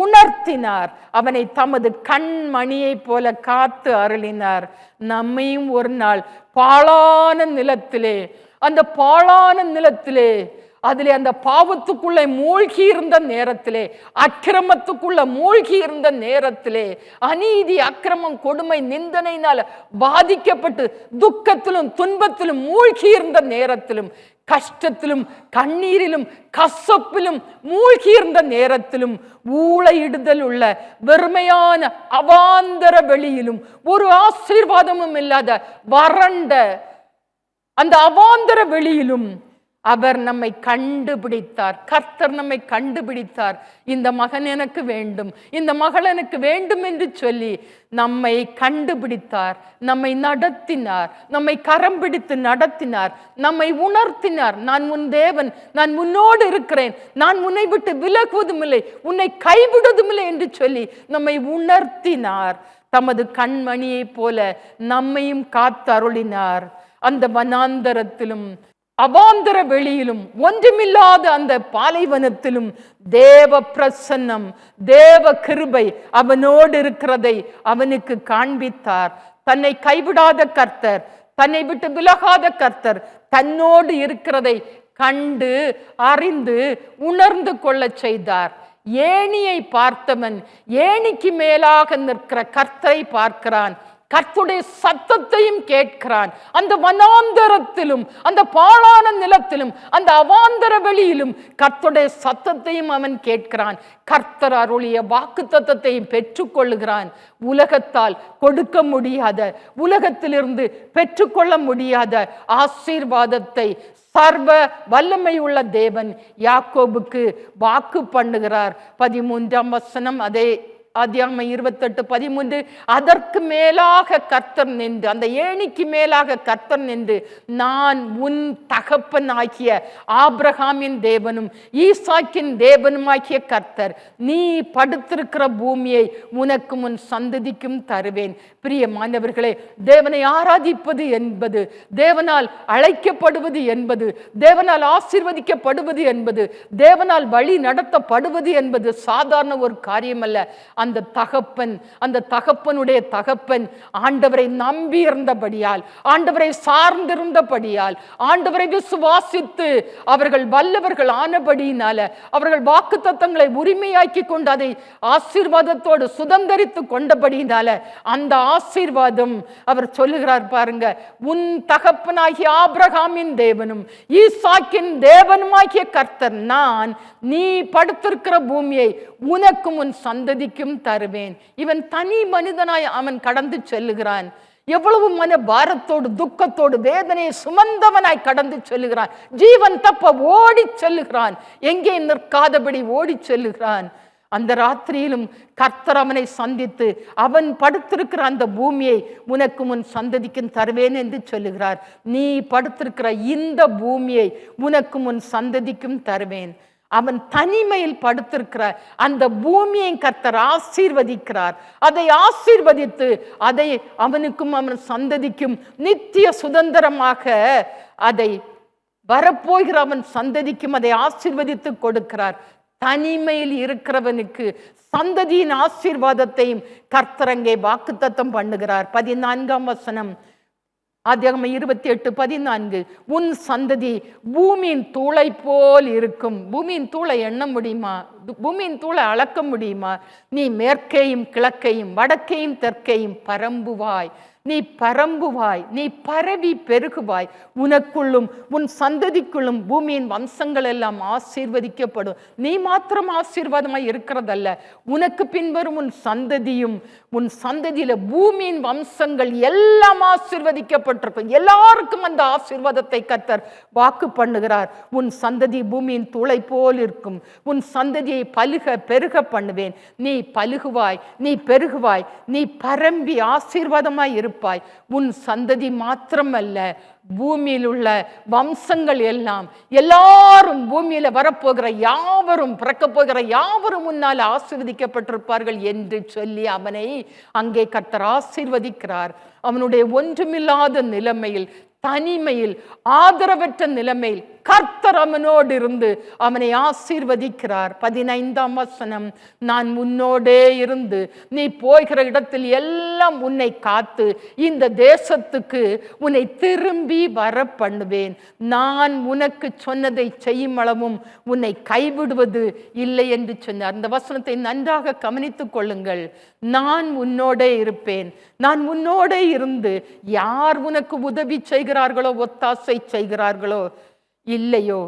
உணர்த்தினார், அவனை தமது கண்மணியை போல காத்து அருளினார். நம்மையும் ஒரு நாள் பாழான நிலத்திலே, அந்த பாழான நிலத்திலே, அதிலே அந்த பாவத்துக்குள்ளே மூழ்கி இருந்த நேரத்திலே, அக்கிரமத்துக்குள்ள மூழ்கி இருந்த நேரத்திலே, அநீதி, அக்கிரமம், கொடுமை, நிந்தனையினால பாதிக்கப்பட்டு துக்கத்திலும் துன்பத்திலும் மூழ்கி இருந்த நேரத்திலும், கஷ்டத்திலும் கண்ணீரிலும் கசப்பிலும் மூழ்கி இருந்த நேரத்திலும், ஊளையிடுதல் உள்ள வெறுமையான அவாந்தர வெளியிலும், ஒரு ஆசீர்வாதமும் இல்லாத வறண்ட அந்த அவாந்தர வெளியிலும் அவர் நம்மை கண்டுபிடித்தார். கர்த்தர் நம்மை கண்டுபிடித்தார். இந்த மகன் எனக்கு வேண்டும், இந்த மகள் எனக்கு வேண்டும் என்று சொல்லி நம்மை கண்டுபிடித்தார், நம்மை நடத்தினார், நம்மை கரம் பிடித்து நடத்தினார், நம்மை உணர்த்தினார். நான் உன் தேவன், நான் உன்னோடு இருக்கிறேன், நான் உன்னை விட்டு விலகுவதும் இல்லை, உன்னை கைவிடுவதும் இல்லை என்று சொல்லி நம்மை உணர்த்தினார். தமது கண்மணியை போல நம்மையும் காத்தருளினார். அந்த வனாந்தரத்திலும் அவாந்தர வெளியிலும் ஒன்றுமில்லாத அந்த பாலைவனத்திலும் தேவ பிரசன்னம், தேவ கிருபை அவனோடு இருக்கிறதை அவனுக்கு காண்பித்தார். தன்னை கைவிடாத கர்த்தர், தன்னை விட்டு விலகாத கர்த்தர் தன்னோடு இருக்கிறதை கண்டு அறிந்து உணர்ந்து கொள்ள செய்தார். ஏணியை பார்த்தவன் ஏணிக்கு மேலாக நிற்கிற கர்த்தரை பார்க்கிறான். கர்த்தருடைய சத்தத்தையும் கேட்கிறான். அந்த வனாந்தரத்திலும் அந்த பாழான நிலத்திலும் அந்த அவாந்தர வெளியிலும் கர்த்தருடைய சத்தத்தையும் அவன் கேட்கிறான். கர்த்தர் அருளிய வாக்குத்தத்தத்தையும் பெற்றுக்கொள்ளுகிறான். உலகத்தால் கொடுக்க முடியாத, உலகத்திலிருந்து பெற்றுக்கொள்ள முடியாத ஆசீர்வாதத்தை சர்வ வல்லமை உள்ள தேவன் யாக்கோபுக்கு வாக்கு பண்ணுகிறார். 13ஆம் வசனம் அதே ஆதியாகமம் 28:13 அதற்கு மேலாக கர்த்தர் நின்று, அந்த ஏணிக்கு மேலாக கர்த்தர் நின்று, நான் உன் தகப்பனாகிய ஆபிரகாமின் தேவனும் ஈசாக்கின் தேவனுமாகிய கர்த்தர், நீ படுத்திருக்கிற பூமியை உனக்கும் உன் சந்ததிக்கும் தருவேன். பிரியமானவர்களே, தேவனை ஆராதிப்பது என்பது, தேவனால் அழைக்கப்படுவது என்பது, தேவனால் ஆசீர்வதிக்கப்படுவது என்பது, தேவனால் வழி நடத்தப்படுவது என்பது சாதாரண ஒரு காரியம் அல்ல. அந்த தகப்பனுடைய தகப்பன் ஆண்டவரை நம்பி இருந்தபடியால், ஆண்டவரை சார்ந்திருந்தபடியால், ஆண்டவரை விசுவாசித்து அவர்கள் வல்லவர்கள் ஆனபடியினால, அவர்கள் வாக்குத்தத்தங்களை உரிமையாக்கி கொண்டு அதை ஆசீர்வாதத்தோடு சுதந்தரித்து கொண்டபடியினால, அந்த ஆசீர்வாதம் அவர் சொல்லுகிறார் பாருங்க, உன் தகப்பனாகிய ஆபிரகாமின் தேவனும் ஈசாக்கின் தேவனுமாகிய கர்த்தர், நான் நீ படுத்திருக்கிற பூமியை உனக்கும் உன் சந்ததிக்கும் தருவேன். இவன் தனி மனிதனாய் அவன் கடந்து செல்லுகிறான். எவ்வளவு மன பாரத்தோடு, துக்கத்தோடு, வேதனையை சுமந்தவனாய் கடந்து செல்லுகிறான். ஜீவன் தப்ப ஓடி செல்லுகிறான். எங்கே நிற்காதபடி ஓடி செல்லுகிறான். அந்த ராத்திரியிலும் கர்த்தர் அவனை சந்தித்து, அவன் படுத்திருக்கிற அந்த பூமியை உனக்கும் உன் சந்ததிக்கும் தருவேன் என்று சொல்லுகிறார். நீ படுத்திருக்கிற இந்த பூமியை உனக்கும் உன் சந்ததிக்கும் தருவேன். அவன் தனிமையில் படுத்திருக்கிற அந்த பூமியை கர்த்தர் ஆசீர்வதிக்கிறார். அதை ஆசீர்வதித்து அதை அவனுக்கும் அவன் சந்ததிக்கும் நித்திய சுதந்திரமாக, அதை வரப்போகிற அவன் சந்ததிக்கும் அதை ஆசீர்வதித்து கொடுக்கிறார். தனிமையில் இருக்கிறவனுக்கு சந்ததியின் ஆசீர்வாதத்தையும் கர்த்தர் அங்கே வாக்குத்தத்தம் பண்ணுகிறார். 14ஆம் வசனம், ஆதியாகமம் 28:14, உன் சந்ததி பூமியின் தூளை போல் இருக்கும். பூமியின் தூளை எண்ண முடியுமா? பூமியின் தூளை அளக்க முடியுமா? நீ மேற்கேயும் கிழக்கையும் வடக்கையும் தெற்கையும் பரம்புவாய். நீ பரம்புவாய், நீ பரவி பெருகுவாய். உனக்குள்ளும் உன் சந்ததிக்குள்ளும் பூமியின் வம்சங்கள் எல்லாம் ஆசீர்வதிக்கப்படும். நீ மாத்திரம் ஆசீர்வாதமாய் இருக்கிறதல்ல, உனக்கு பின்வரும் உன் சந்ததியும், உன் சந்ததியில பூமியின் வம்சங்கள் எல்லாம் ஆசீர்வதிக்கப்பட்டிருக்கும். எல்லாருக்கும் அந்த ஆசீர்வாதத்தை கர்த்தர் வாக்கு பண்ணுகிறார். உன் சந்ததி பூமியின் தூளை போல் இருக்கும். உன் சந்ததியை பலுக பெருக பண்ணுவேன். நீ பலுகுவாய், நீ பெருகுவாய், நீ பரம்பி ஆசீர்வாதமாய் இருப்பாய். உன் சந்ததி மாத்திரமல்ல, பூமியில் உள்ள வம்சங்கள் எல்லாம், எல்லாரும் பூமியில வரப்போகிற யாவரும், பிறக்க போகிற யாவரும் முன்னால் ஆசீர்வதிக்கப்பட்டிருப்பார்கள் என்று சொல்லி அவனை அங்கே கர்த்தர் ஆசீர்வதிக்கிறார். அவனுடைய ஒன்றுமில்லாத நிலைமையில், தனிமையில், ஆதரவற்ற நிலைமையில் கர்த்தர் அவனோடு இருந்து அவனை ஆசீர்வதிக்கிறார். 15ஆம் வசனம், நான் உன்னோடே இருந்து நீ போகிற இடத்தில் எல்லாம் உன்னை காத்து இந்த தேசத்துக்கு உன்னை திரும்பி வர பண்ணுவேன். நான் உனக்கு சொன்னதை செய்யும் அளவும் உன்னை கைவிடுவது இல்லை என்று சொன்னார். அந்த வசனத்தை நன்றாக கவனித்துக் கொள்ளுங்கள். நான் உன்னோடே இருப்பேன். நான் உன்னோடே இருந்து, யார் உனக்கு உதவி செய்கிறார்களோ, ஒத்தாசை செய்கிறார்களோ இல்லையோ,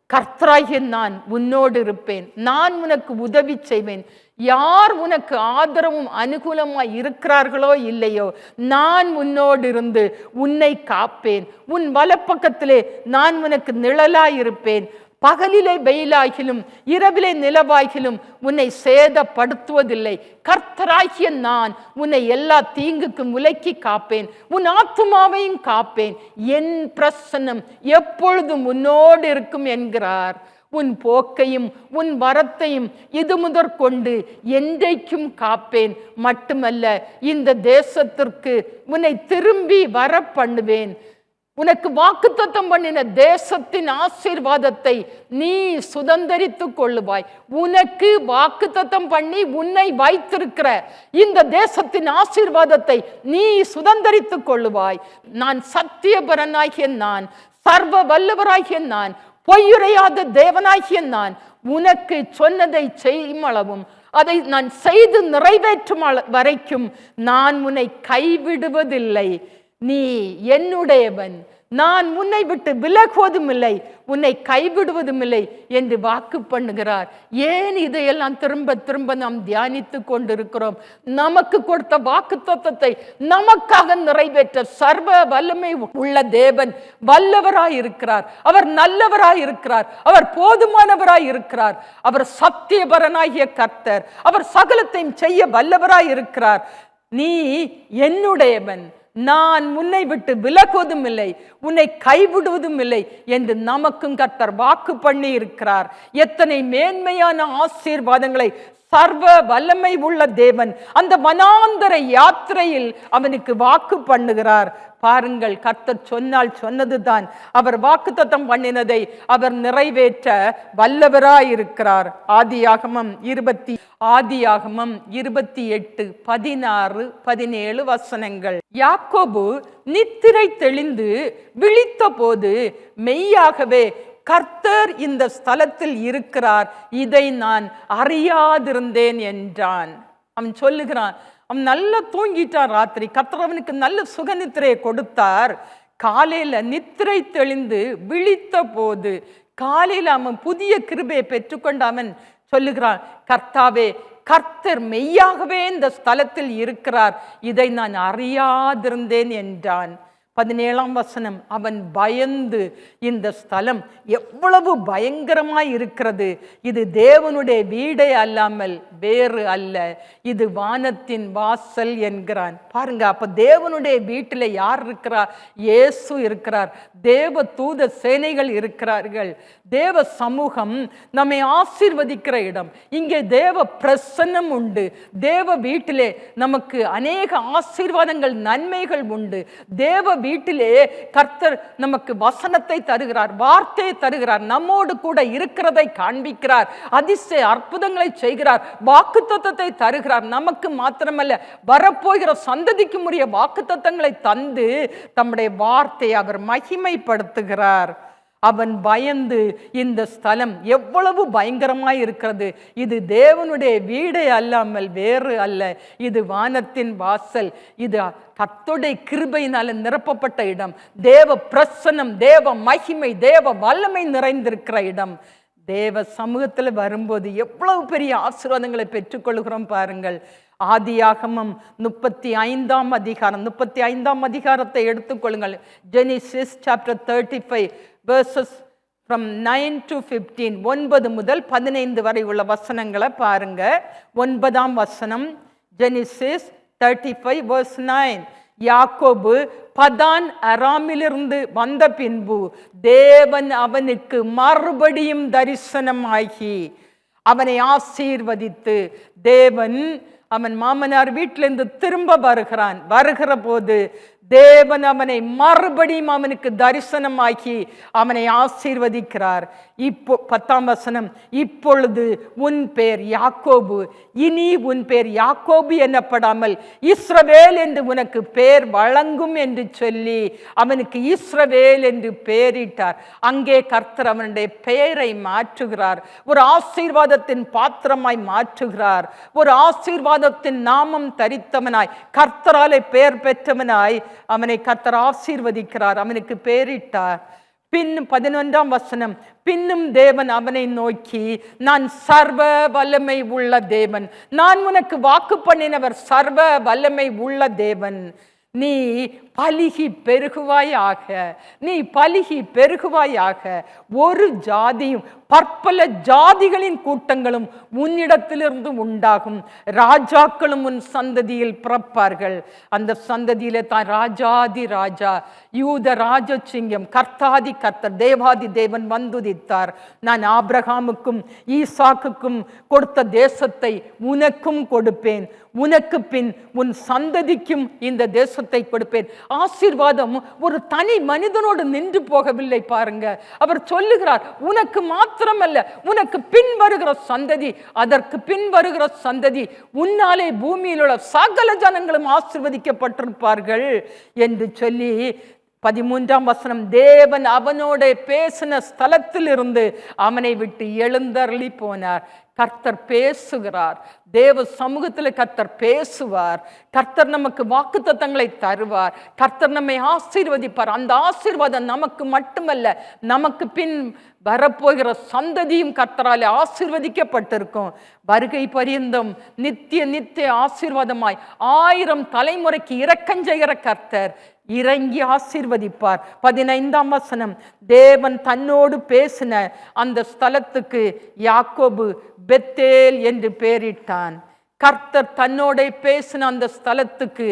கர்த்தராகிய நான் உன்னோடு இருப்பேன். நான் உனக்கு உதவி செய்வேன். யார் உனக்கு ஆதரவும் அனுகூலமாய் இருக்கிறார்களோ இல்லையோ, நான் உன்னோடு இருந்து உன்னை காப்பேன். உன் வலப்பக்கத்திலே நான் உனக்கு நிழலாய் இருப்பேன். பகலிலே வெயிலாகிலும் இரவிலே நிலவாகிலும் உன்னை சேதப்படுத்துவதில்லை. கர்த்தராகிய நான் உன்னை எல்லா தீங்குக்கும் விலக்கி காப்பேன். உன் ஆத்துமாவையும் காப்பேன். என் பிரசன்னம் எப்பொழுதும் உன்னோடு இருக்கும் என்கிறார். உன் போக்கையும் உன் வரத்தையும் இது முதற்கொண்டு என்றைக்கும் காப்பேன். மட்டுமல்ல, இந்த தேசத்திற்கு உன்னை திரும்பி வர பண்ணுவேன். உனக்கு வாக்குத்தத்தம் பண்ணின தேசத்தின் ஆசீர்வாதத்தை நீ சுதந்தரித்து கொள்ளுவாய். உனக்கு வாக்குத்தத்தம் பண்ணி உன்னை வைத்திருக்கிற இந்த தேசத்தின் ஆசீர்வாதத்தை நீ சுதந்தரித்து கொள்ளுவாய். நான் சத்தியபரனாகிய நான், சர்வ வல்லவராகிய நான், பொய்யுரையாத தேவனாகிய நான், உனக்கு சொன்னதை செய்யும் அளவும் அதை நான் செய்து நிறைவேற்றும் வரைக்கும் நான் உன்னை கைவிடுவதில்லை. நீ என்னுடையவன், நான் உன்னை விட்டு விலகுவதும் இல்லை, உன்னை கைவிடுவதும் இல்லை என்று வாக்கு பண்ணுகிறார். ஏன் இதையெல்லாம் திரும்ப திரும்ப நாம் தியானித்து கொண்டிருக்கிறோம்? நமக்கு கொடுத்த வாக்கு தத்தத்தை நமக்காக நிறைவேற்ற சர்வ வல்லமை உள்ள தேவன் வல்லவராய் இருக்கிறார். அவர் நல்லவராய் இருக்கிறார். அவர் போதுமானவராய் இருக்கிறார். அவர் சத்தியபரனாகிய கர்த்தர். அவர் சகலத்தையும் செய்ய வல்லவராய் இருக்கிறார். நீ என்னுடையவன், நான் உன்னை விட்டு விலகுவதும் இல்லை, உன்னை கைவிடுவதும் இல்லை என்று நமக்கும் கர்த்தர் வாக்கு பண்ணி இருக்கிறார். எத்தனை மேன்மையான ஆசீர்வாதங்களை சர்வ வல்லமை உள்ள தேவன் அந்த வனாந்தர யாத்திரையில் அவனுக்கு வாக்கு பண்ணுகிறார். பாருங்கள், கர்த்தர் சொன்னால் சொன்னதுதான். அவர் வாக்குத்தத்தம் பண்ணினதை அவர் நிறைவேற்ற வல்லவராயிருக்கிறார். ஆதியாகமம் 28, 16, 17 வசனங்கள். யாக்கோபு நித்திரை தெளிந்து விழித்த போது மெய்யாகவே கர்த்தர் இந்த ஸ்தலத்தில் இருக்கிறார், இதை நான் அறியாதிருந்தேன் என்றான். அவன் சொல்லுகிறான், அவன் நல்லா தூங்கிட்டான் ராத்திரி. கர்த்தர் அவனுக்கு நல்ல சுகநித்திரையை கொடுத்தார். காலையில நித்திரை தெளிந்து விழித்த போது, காலையில அவன் புதிய கிருபையை பெற்றுக்கொண்டு அவன் சொல்லுகிறான், கர்த்தாவே, கர்த்தர் மெய்யாகவே இந்த ஸ்தலத்தில் இருக்கிறார், இதை நான் அறியாதிருந்தேன் என்றான். 17ஆம் வசனம், அவன் பயந்து, இந்த ஸ்தலம் எவ்வளவு பயங்கரமாய் இருக்கிறது, இது தேவனுடைய வீடே அல்லாமல் வேறு அல்ல, இது வானத்தின் வாசல் என்கிறான். பாருங்க, அப்ப தேவனுடைய வீட்டில் யார் இருக்கிறார்? இயேசு இருக்கிறார். தேவ தூத சேனைகள் இருக்கிறார்கள். தேவ சமூகம் நம்மை ஆசீர்வதிக்கிற இடம். இங்கே தேவ பிரசன்னம் உண்டு. தேவ வீட்டிலே நமக்கு அநேக ஆசீர்வாதங்கள், நன்மைகள் உண்டு. தேவ வீட்டிலே கர்த்தர் நமக்கு வசனத்தை தருகிறார், வார்த்தையை தருகிறார், நம்மோடு கூட இருக்கிறதை காண்பிக்கிறார், அதிசய அற்புதங்களை செய்கிறார், வாக்குத்தத்தத்தை தருகிறார். நமக்கு மாத்திரமல்ல, வரப்போகிற சந்ததிக்கு உரிய வாக்குத்தத்தங்களை தந்து தம்முடைய வார்த்தையை அவர் மகிமைப்படுத்துகிறார். அவன் பயந்து, இந்த ஸ்தலம் எவ்வளவு பயங்கரமாய் இருக்கிறது, இது தேவனுடைய வீடே அல்லாமல் வேறு அல்ல, இது வானத்தின் வாசல், இது கர்த்தருடைய கிருபையினால நிரப்பப்பட்ட இடம், தேவ பிரசன்னம், தேவ மகிமை, தேவ வல்லமை நிறைந்திருக்கிற இடம். தேவ சமூகத்தில் வரும்போது எவ்வளவு பெரிய ஆசீர்வாதங்களை பெற்றுக்கொள்கிறோம் பாருங்கள். ஆதியாகமம் 35ஆம் அதிகாரம், 35ஆம் அதிகாரத்தை எடுத்துக்கொள்ளுங்கள். Genesis chapter 35 verses from 9 to 15, 9 முதல் 15 வரை உள்ள வசனங்களை பாருங்க. 9ஆம் வசனம், ஜெனிசிஸ் 35 verse 9. யாக்கோபு பதான் அராமிலிருந்து வந்த பின்பு தேவன் அவனுக்கு மறுபடியும் தரிசனமாகி அவனை ஆசீர்வதித்து, தேவன் அவன் மாமனார் வீட்டிலிருந்து திரும்ப வருகிற போது தேவன் அவனை மறுபடியும் அவனுக்கு தரிசனமாக்கி அவனை ஆசீர்வதிக்கிறார். இப்போ 10ஆம் வசனம், இப்பொழுது உன் பேர் யாக்கோபு, இனி உன் பேர் யாக்கோபு எனப்படாமல் இஸ்ரவேல் என்று உனக்கு பேர் வழங்கும் என்று சொல்லி அவனுக்கு இஸ்ரவேல் என்று பெயரிட்டார். அங்கே கர்த்தர் அவனுடைய பெயரை மாற்றுகிறார், ஒரு ஆசீர்வாதத்தின் பாத்திரமாய் மாற்றுகிறார், ஒரு ஆசீர்வாதத்தின் நாமம் தரித்தவனாய், கர்த்தராலே பெயர் பெற்றவனாய் அவனை கர்த்தர் ஆசீர்வதிக்கிறார், அவனுக்கு பெயரிட்டார். பின் 11ஆம் வசனம், பின்னும் தேவன் அவனை நோக்கி, நான் சர்வ வல்லமை உள்ள தேவன், நான் உனக்கு வாக்கு பண்ணினவர் சர்வ வல்லமை உள்ள தேவன், நீ பலுகி பெருகுவாயாக, நீ பலுகி பெருகுவாயாக, ஒரு ஜாதியும் பற்பல ஜாதிகளின் கூட்டங்களும் உன்னிடத்திலிருந்து உண்டாகும், ராஜாக்களும் உன் சந்ததியில் பிறப்பார்கள். அந்த சந்ததியிலே தான் ராஜாதி ராஜா, யூத ராஜசிங்கம், கர்த்தாதி கர்த்தர், தேவாதி தேவன் வந்துதித்தார். நான் ஆபிரகாமுக்கும் ஈசாக்குக்கும் கொடுத்த தேசத்தை உனக்கும் கொடுப்பேன், உனக்கு பின் உன் சந்ததிக்கும் இந்த தேசத்தை கொடுப்பேன். ஆசீர்வாதம் ஒரு தனி மனிதனோடு நின்று போகவில்லை பாருங்க. அவர் சொல்லுகிறார், உனக்கு மாத்திரமல்ல, உனக்கு பின் வருகிற சந்ததி, அதற்கு பின் வருகிற சந்ததி, உன்னாலே பூமியில் உள்ள சகல ஜனங்களும் ஆசீர்வதிக்கப்பட்டிருப்பார்கள் என்று சொல்லி 13ஆம் வசனம், தேவன் அவனோட பேசின ஸ்தலத்தில் இருந்து அவனை விட்டு எழுந்தருளி போனார். கர்த்தர் பேசுகிறார். தேவ சமூகத்தில் கர்த்தர் பேசுவார். கர்த்தர் நமக்கு வாக்குத்தத்தங்களை தருவார். கர்த்தர் நம்மை ஆசீர்வதிப்பார். அந்த ஆசீர்வாதம் நமக்கு மட்டுமல்ல, நமக்கு பின் வரப்போகிற சந்ததியும் கர்த்தராலே ஆசீர்வதிக்கப்பட்டிருக்கும். வருகை பரியந்தம் நித்திய ஆசீர்வாதமாய் 1000 தலைமுறைக்கு இரக்கஞ்செய்கிற கர்த்தர் இறங்கி ஆசீர்வதிப்பார். 15ஆம் வசனம், தேவன் தன்னோடு பேசின அந்த ஸ்தலத்துக்கு யாக்கோபு பெத்தேல் என்று பெயரிட்டான். கர்த்தர் தன்னோட பேசின அந்த ஸ்தலத்துக்கு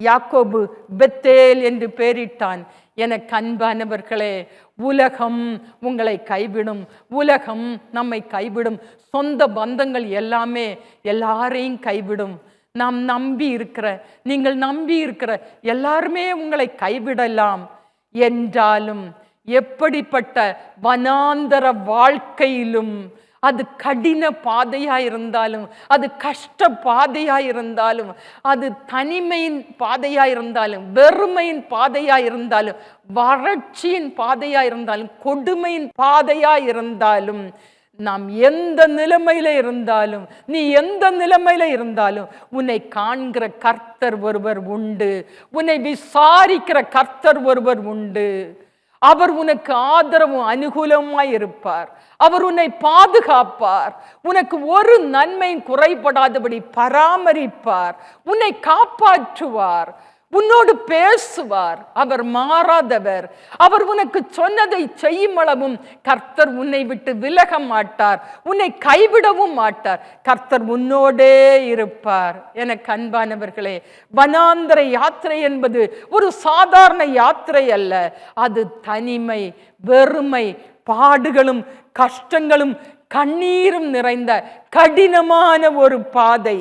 யாக்கோபு பெத்தேல் என்று பெயரிட்டான். எனக்கு அன்பானவர்களே, உலகம் உங்களை கைவிடும், உலகம் நம்மை கைவிடும், சொந்த பந்தங்கள் எல்லாமே எல்லாரையும் கைவிடும். நாம் நம்பி இருக்கிற, நீங்கள் நம்பி இருக்கிற எல்லாருமே உங்களை கைவிடலாம். என்றாலும் எப்படிப்பட்ட வனாந்தர வாழ்க்கையிலும், அது கடின பாதையா இருந்தாலும், அது கஷ்ட பாதையா இருந்தாலும், அது தனிமையின் பாதையா இருந்தாலும், வெறுமையின் பாதையா இருந்தாலும், வறட்சியின் பாதையா இருந்தாலும், கொடுமையின் பாதையா இருந்தாலும், நாம் எந்த நிலைமையில இருந்தாலும், நீ எந்த நிலைமையில இருந்தாலும், உன்னை காண்கிற கர்த்தர் ஒருவர் உண்டு. உன்னை விசாரிக்கிற கர்த்தர் ஒருவர் உண்டு. அவர் உனக்கு ஆதரவும் அனுகூலமாய் இருப்பார். அவர் உன்னை பாதுகாப்பார். உனக்கு ஒரு நன்மையும் குறைபடாதபடி பராமரிப்பார். உன்னை காப்பாற்றுவார். உன்னோடு பேசுவார். அவர் மாறாதவர். அவர் உனக்கு சொன்னதை செய்யும் அளவும் கர்த்தர் உன்னை விட்டு விலக மாட்டார். உன்னை கைவிடவும் மாட்டார். கர்த்தர் உன்னோடே இருப்பார். எனக்கு அன்பானவர்களே, வனாந்தர யாத்திரை என்பது ஒரு சாதாரண யாத்திரை அல்ல. அது தனிமை, வெறுமை, பாடுகளும் கஷ்டங்களும் கண்ணீரும் நிறைந்த கடினமான ஒரு பாதை.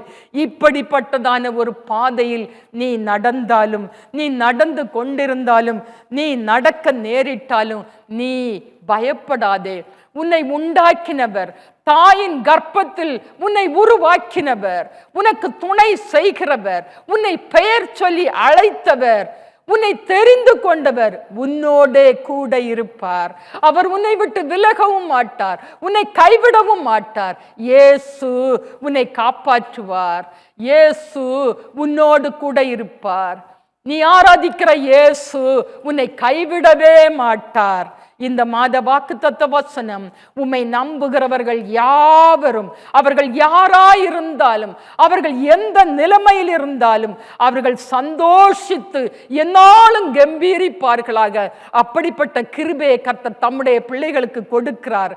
இப்படிப்பட்டதான ஒரு பாதையில் நீ நடந்தாலும், நீ நடந்து கொண்டிருந்தாலும், நீ நடக்க நேரிட்டாலும் நீ பயப்படாதே. உன்னை உண்டாக்கினவர், தாயின் கர்ப்பத்தில் உன்னை உருவாக்கினவர், உனக்கு துணை செய்கிறவர், உன்னை பெயர் சொல்லி அழைத்தவர், உன்னை தெரிந்து கொண்டவர் உன்னோடே கூட இருப்பார். அவர் உன்னை விட்டு விலகவும் மாட்டார். உன்னை கைவிடவும் மாட்டார். இயேசு உன்னை காப்பாற்றுவார். இயேசு உன்னோடு கூட இருப்பார். நீ ஆராதிக்கிற இயேசு உன்னை கைவிடவே மாட்டார். இந்த மாத வாக்குத்தத்த வசனம், உம்மை நம்புகிறவர்கள் யாவரும், அவர்கள் யாராயிருந்தாலும், அவர்கள் எந்த நிலைமையில் இருந்தாலும், அவர்கள் சந்தோஷித்து என்னாலும் கம்பீரிப்பார்களாக. அப்படிப்பட்ட கிருபையை கர்த்தர் தம்முடைய பிள்ளைகளுக்கு கொடுக்கிறார்.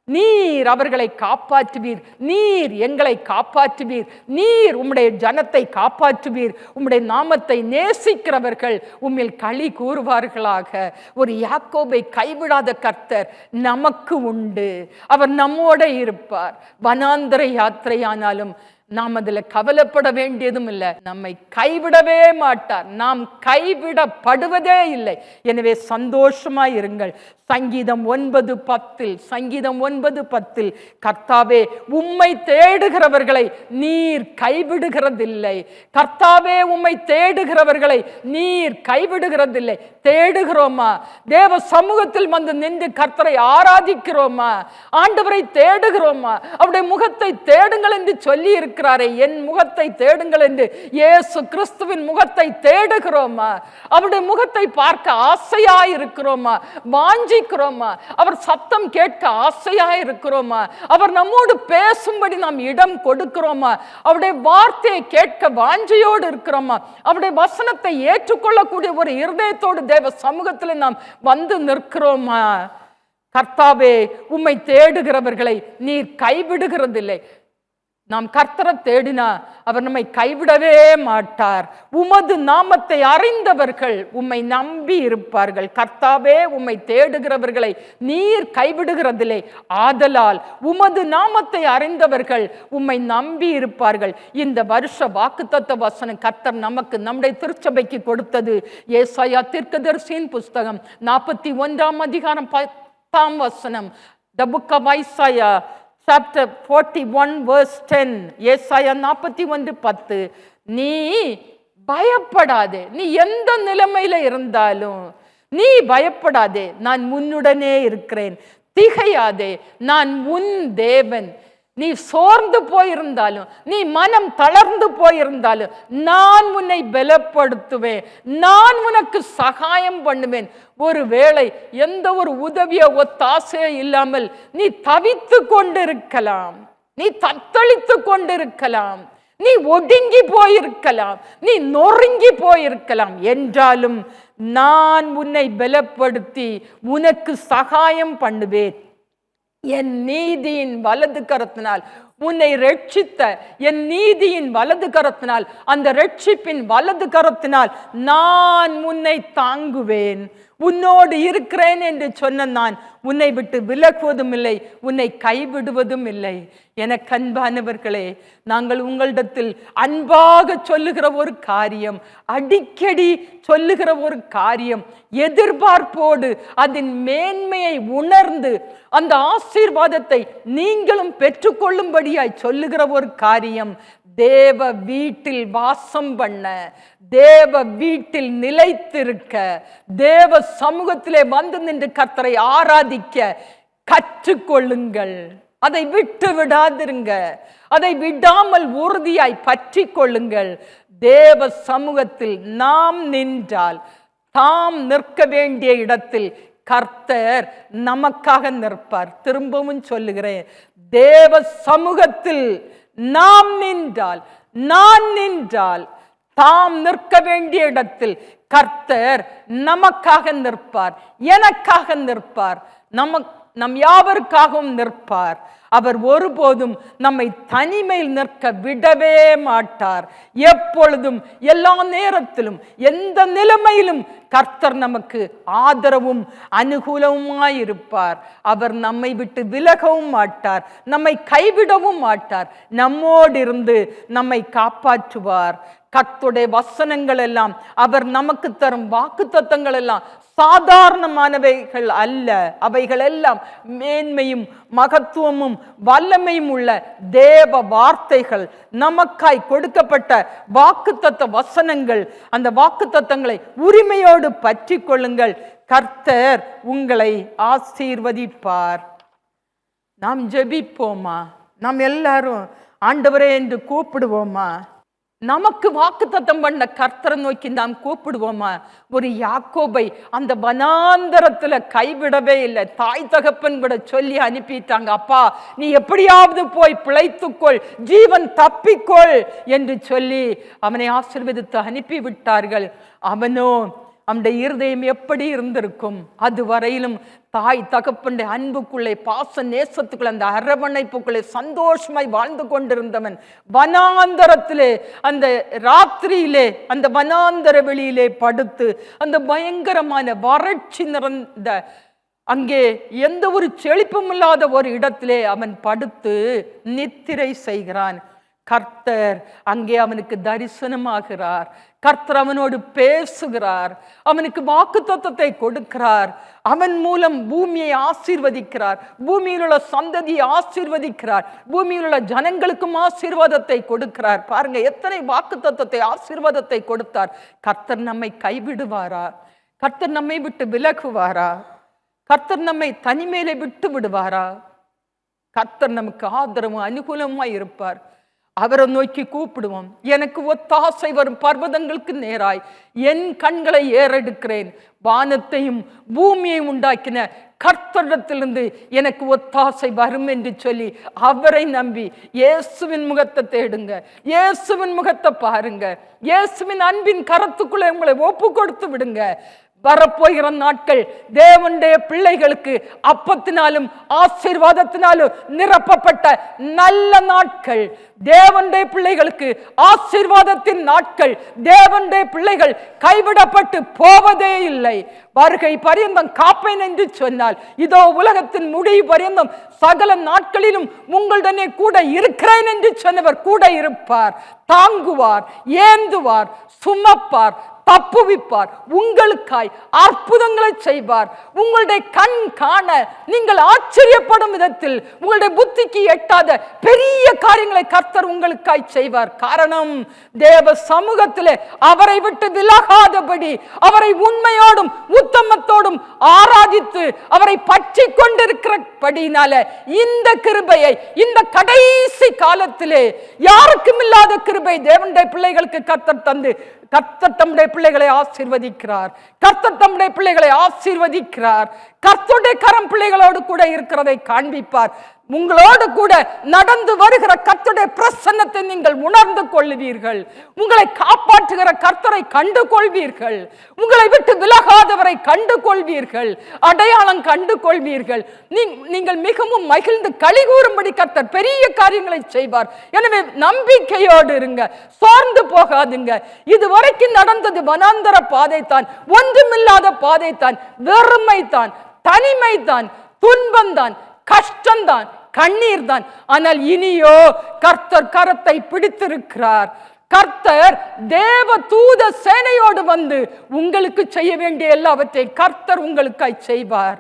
நீர் அவர்களை காப்பாற்றுவீர். நீர் எங்களை காப்பாற்றுவீர். நீர் உம்முடைய ஜனத்தை காப்பாற்றுவீர். உம்முடைய நாமத்தை நேசிக்கிறவர்கள் உம்மில் களி கூறுவார்களாக. ஒரு யாக்கோபை கைவிடாத கர்த்தர் நமக்கு உண்டு. அவர் நம்மோட இருப்பார். வனாந்தர யாத்திரையானாலும் நாம் அதில் கவலைப்பட வேண்டியதும் இல்லை. நம்மை கைவிடவே மாட்டார். நாம் கைவிடப்படுவதே இல்லை. எனவே சந்தோஷமாய் இருங்கள். சங்கீதம் 9:10, சங்கீதம் 9:10, கர்த்தாவே உம்மை தேடுகிறவர்களை நீர் கைவிடுகிறதில்லை. கர்த்தாவே உம்மை தேடுகிறவர்களை நீர் கைவிடுகிறதில்லை. தேடுகிறோமா? தேவ சமூகத்தில் வந்து நின்று கர்த்தரை ஆராதிக்கிறோமா? ஆண்டவரை தேடுகிறோமா? அவருடைய முகத்தை தேடுங்கள் என்று சொல்லி இருக்கிறாரே, என் முகத்தை தேடுங்கள் என்று இயேசு கிறிஸ்துவின் முகத்தை தேடுகிறோமா? அவருடைய முகத்தை பார்க்க ஆசையாய் இருக்கிறோமா? வாஞ்சிக்கிறோமா? அவர் சத்தம் கேட்க ஆசையாய் இருக்கிறோமா? அவர் நம்மோடு பேசும்படி நாம் இடம் கொடுக்கிறோமா? அவருடைய வார்த்தையை கேட்க வாஞ்சையோடு இருக்கிறோமா? அவருடைய வசனத்தை ஏற்றுக்கொள்ளக்கூடிய ஒரு இருதயத்தோடு தேவ சமூகத்தில் நாம் வந்து நிற்கிறோமா? கர்த்தாவே உம்மை தேடுகிறவர்களை நீர் கைவிடுகிறதில்லை. நாம் கர்த்தரை தேடினா அவர் நம்மை கைவிடவே மாட்டார். உமது நாமத்தை அறிந்தவர்கள் உம்மை நம்பி இருப்பார்கள். கர்த்தாவே உம்மை தேடுகிறவர்களை நீர் கைவிடுகிறதில்லை. ஆதலால் உமது நாமத்தை அறிந்தவர்கள் உம்மை நம்பி இருப்பார்கள். இந்த வருஷ வாக்குத்தத்த வசனம் கர்த்தர் நமக்கு, நம்முடைய திருச்சபைக்கு கொடுத்தது. ஏசாயா தீர்க்கதரிசியின் புஸ்தகம் 41ஆம் அதிகாரம் 10ஆம் வசனம். The book of Isaiah chapter 41 verse 10. ஏசாயா 41:10. நீ பயப்படாதே. நீ எந்த நிலைமையில இருந்தாலும் நீ பயப்படாதே, நான் உன்னுடனே இருக்கிறேன். திகையாதே, நான் உன் தேவன். நீ சோர்ந்து போயிருந்தாலும், நீ மனம் தளர்ந்து போயிருந்தாலும், நான் உன்னை பலப்படுத்துவேன், நான் உனக்கு சகாயம் பண்ணுவேன். ஒருவேளை எந்த ஒரு உதவியோ ஒத்தாசையோ இல்லாமல் நீ தவித்து கொண்டிருக்கலாம், நீ தத்தளித்து கொண்டிருக்கலாம், நீ ஒடுங்கி போயிருக்கலாம், நீ நொறுங்கி போயிருக்கலாம். என்றாலும் நான் உன்னை பலப்படுத்தி உனக்கு சகாயம் பண்ணுவேன். என் நீதியின் வலது கரத்தினால் உன்னை ரட்சித்த என் நீதியின் வலது கரத்தினால், அந்த ரட்சிப்பின் வலது கரத்தினால் நான் உன்னை தாங்குவேன், உன்னோடு இருக்கிறேன் என்று சொன்ன நான் உன்னை விட்டு விலகுவதும் இல்லை, உன்னை கைவிடுவதும் இல்லை. எனக்கு அன்பானவர்களே, நாங்கள் உங்களிடத்தில் அன்பாக சொல்லுகிற ஒரு காரியம், அடிக்கடி சொல்லுகிற ஒரு காரியம், எதிர்பார்ப்போடு அதன் மேன்மையை உணர்ந்து அந்த ஆசீர்வாதத்தை நீங்களும் பெற்றுக்கொள்ளும்படியாய் சொல்லுகிற ஒரு காரியம், தேவ வீட்டில் வாசம் பண்ண, தேவ வீட்டில் நிலைத்திருக்க, தேவ சமூகத்திலே வந்து நின்று கர்த்தரை ஆராதிக்க கற்றுக்கொள்ளுங்கள். அதை விட்டு விடாதிருங்க, அதை விடாமல் உறுதியாய் பற்றி கொள்ளுங்கள். தேவ சமூகத்தில் நாம் நின்றால், தாம் நிற்க வேண்டிய இடத்தில் கர்த்தர் நமக்காக நிற்பார். திரும்பவும் சொல்லுகிறேன், தேவ சமூகத்தில் நாம் நின்றால், நான் நின்றால், தாம் நிற்க வேண்டிய இடத்தில் கர்த்தர் நமக்காக நிற்பார், எனக்காக நிற்பார், நம் யாவருக்காகவும் நிற்பார். அவர் ஒருபோதும் நம்மை தனிமையில் நிற்க விடவே மாட்டார். எப்பொழுதும், எல்லா நேரத்திலும், எந்த நிலைமையிலும் கர்த்தர் நமக்கு ஆதரவும் அனுகூலவுமாயிருப்பார். அவர் நம்மை விட்டு விலகவும் மாட்டார், நம்மை கைவிடவும் மாட்டார். நம்மோடு இருந்து நம்மை காப்பாற்றுவார். கர்த்தருடைய வசனங்கள் எல்லாம், அவர் நமக்கு தரும் வாக்குத்தத்தங்கள் எல்லாம் சாதாரணமானவைகள் அல்ல. அவைகள் எல்லாம் மேன்மையும் மகத்துவமும் வல்லமையும் உள்ள தேவ வார்த்தைகள், நமக்காய் கொடுக்கப்பட்ட வாக்குத்தத்த வசனங்கள். அந்த வாக்குத்தத்தங்களை உரிமையோடு பற்றி கொள்ளுங்கள். கர்த்தர் உங்களை ஆசீர்வதிப்பார். நாம் ஜெபிப்போமா? நாம் எல்லாரும் ஆண்டவரே என்று கூப்பிடுவோமா? நமக்கு வாக்குத்தத்தம் பண்ண கர்த்தரை நோக்கி நாம் கூப்பிடுவோமா? ஒரு யாக்கோபை அந்த வனாந்தரத்துல கைவிடவே இல்லை. தாய் தகப்பன் கூட சொல்லி அனுப்பிட்டாங்க, அப்பா நீ எப்படியாவது போய் பிழைத்துக்கொள், ஜீவன் தப்பிக்கொள் என்று சொல்லி அவனை ஆசீர்வதித்து அனுப்பி விட்டார்கள். அவனோ, அவனுடைய இருதயம் எப்படி இருந்திருக்கும்? அதுவரையிலும் தாய் தகப்பனுடைய அன்புக்குள்ளே, பாச நேசத்துக்குள்ளே, அந்த அரவணைப்புக்குள்ளே சந்தோஷமாய் வாழ்ந்து கொண்டிருந்தவன் வனாந்தரத்திலே, அந்த ராத்திரியிலே, அந்த வனாந்தர வெளியிலே படுத்து, அந்த பயங்கரமான வறட்சி நிறைந்த, அங்கே எந்த ஒரு செழிப்பும் இல்லாத ஒரு இடத்திலே அவன் படுத்து நித்திரை செய்கிறான். கர்த்தர் அங்கே அவனுக்கு தரிசனமாகிறார். கர்த்தர் அவனோடு பேசுகிறார், அவனுக்கு வாக்குத்தத்தத்தை கொடுக்கிறார். அவன் மூலம் பூமியை ஆசீர்வதிக்கிறார், பூமியில் உள்ள சந்ததியை ஆசீர்வதிக்கிறார், பூமியில் உள்ள ஜனங்களுக்கும் ஆசீர்வாதத்தை கொடுக்கிறார். பாருங்க, எத்தனை வாக்குத்தத்தத்தை, ஆசீர்வாதத்தை கொடுத்தார். கர்த்தர் நம்மை கைவிடுவாரா? கர்த்தர் நம்மை விட்டு விலகுவாரா? கர்த்தர் நம்மை தனிமையிலே விட்டு விடுவாரா? கர்த்தர் நமக்கு ஆதரவும் அனுகூலமாய் இருப்பார். அவரை நோக்கி கூப்பிடுவோம். எனக்கு ஒத்தாசை வரும் பர்வதங்களுக்கு நேராய் என் கண்களை ஏறெடுக்கிறேன். வானத்தையும் பூமியையும் உண்டாக்கின கர்த்தரிடத்திலிருந்து எனக்கு ஒத்தாசை வரும் என்று சொல்லி அவரை நம்பி இயேசுவின் முகத்தை தேடுங்க, இயேசுவின் முகத்தை பாருங்க, இயேசுவின் அன்பின் கரத்துக்குள்ளே உங்களை ஒப்பு கொடுத்து விடுங்க. வரப்போகிற நாட்கள் தேவனுடைய பிள்ளைகளுக்கு அப்பத்தினாலும் ஆசீர்வாதத்தினாலும் நிரப்பப்பட்ட நல்ல நாட்கள். தேவனுடைய பிள்ளைகளுக்கு ஆசீர்வாதத்தின் நாட்கள். தேவனுடைய பிள்ளைகள் கைவிடப்பட்டு போவதே இல்லை. வருகை பரியந்தம் காப்பேன் என்று சொன்னால், இதோ உலகத்தின் முடிவு பரியந்தம் சகல நாட்களிலும் உங்களுடனே கூட இருக்கிறேன் என்று சொன்னவர் கூட இருப்பார். தாங்குவார், ஏந்துவார், சுமப்பார், தப்புவிப்பார், உங்களுக்காய் அற்புதங்களை செய்வார். உங்களுடைய கண் காண நீங்கள் ஆச்சரியப்படும் விதத்தில் உங்களுடைய புத்திக்கு எட்டாத பெரிய காரியங்களை கர்த்தர் உங்களுக்காய் செய்வார். காரணம், தேவ சமூகத்திலே அவரை விட்டு விலகாதபடி அவரை உண்மையோடும் உத்தமத்தோடும் ஆராதித்து அவரை பற்றி கொண்டிருக்கிறபடினால இந்த கிருபையை இந்த கடைசி காலத்திலே யாருக்கும் இல்லாத கிருபை தேவனுடைய பிள்ளைகளுக்கு கர்த்தர் தந்து கர்த்தர் தம்முடைய பிள்ளைகளை ஆசீர்வதிக்கிறார். கர்த்தர் தம்முடைய பிள்ளைகளை ஆசீர்வதிக்கிறார். கர்த்தருடைய கரம் பிள்ளைகளோடு கூட இருக்கிறதை காண்பிப்பார். உங்களோடு கூட நடந்து வருகிற கர்த்தருடைய பிரசன்னத்தை நீங்கள் உணர்ந்து கொள்வீர்கள். உங்களை காப்பாற்றுகிற கர்த்தரை கண்டு கொள்வீர்கள். உங்களை விட்டு விலகாதவரை கண்டு கொள்வீர்கள். அடையாளம் கண்டு கொள்வீர்கள். நீங்கள் மிகவும் மகிழ்ந்து களி கூறும்படி கர்த்தர் பெரிய காரியங்களை செய்வார். எனவே நம்பிக்கையோடு இருங்க, சோர்ந்து போகாதுங்க. இதுவரைக்கும் நடந்தது வனாந்தர பாதை தான், ஒன்றுமில்லாத பாதை தான், வெறுமை தான், தனிமை தான், துன்பம் தான், கஷ்டம்தான், கண்ணீர் தான். ஆனால் இனியோ கர்த்தர் கரத்தை பிடித்திருக்கிறார். கர்த்தர் தேவ தூத சேனையோடு வந்து உங்களுக்கு செய்ய வேண்டிய எல்லாவற்றை கர்த்தர் உங்களுக்காய் செய்வார்.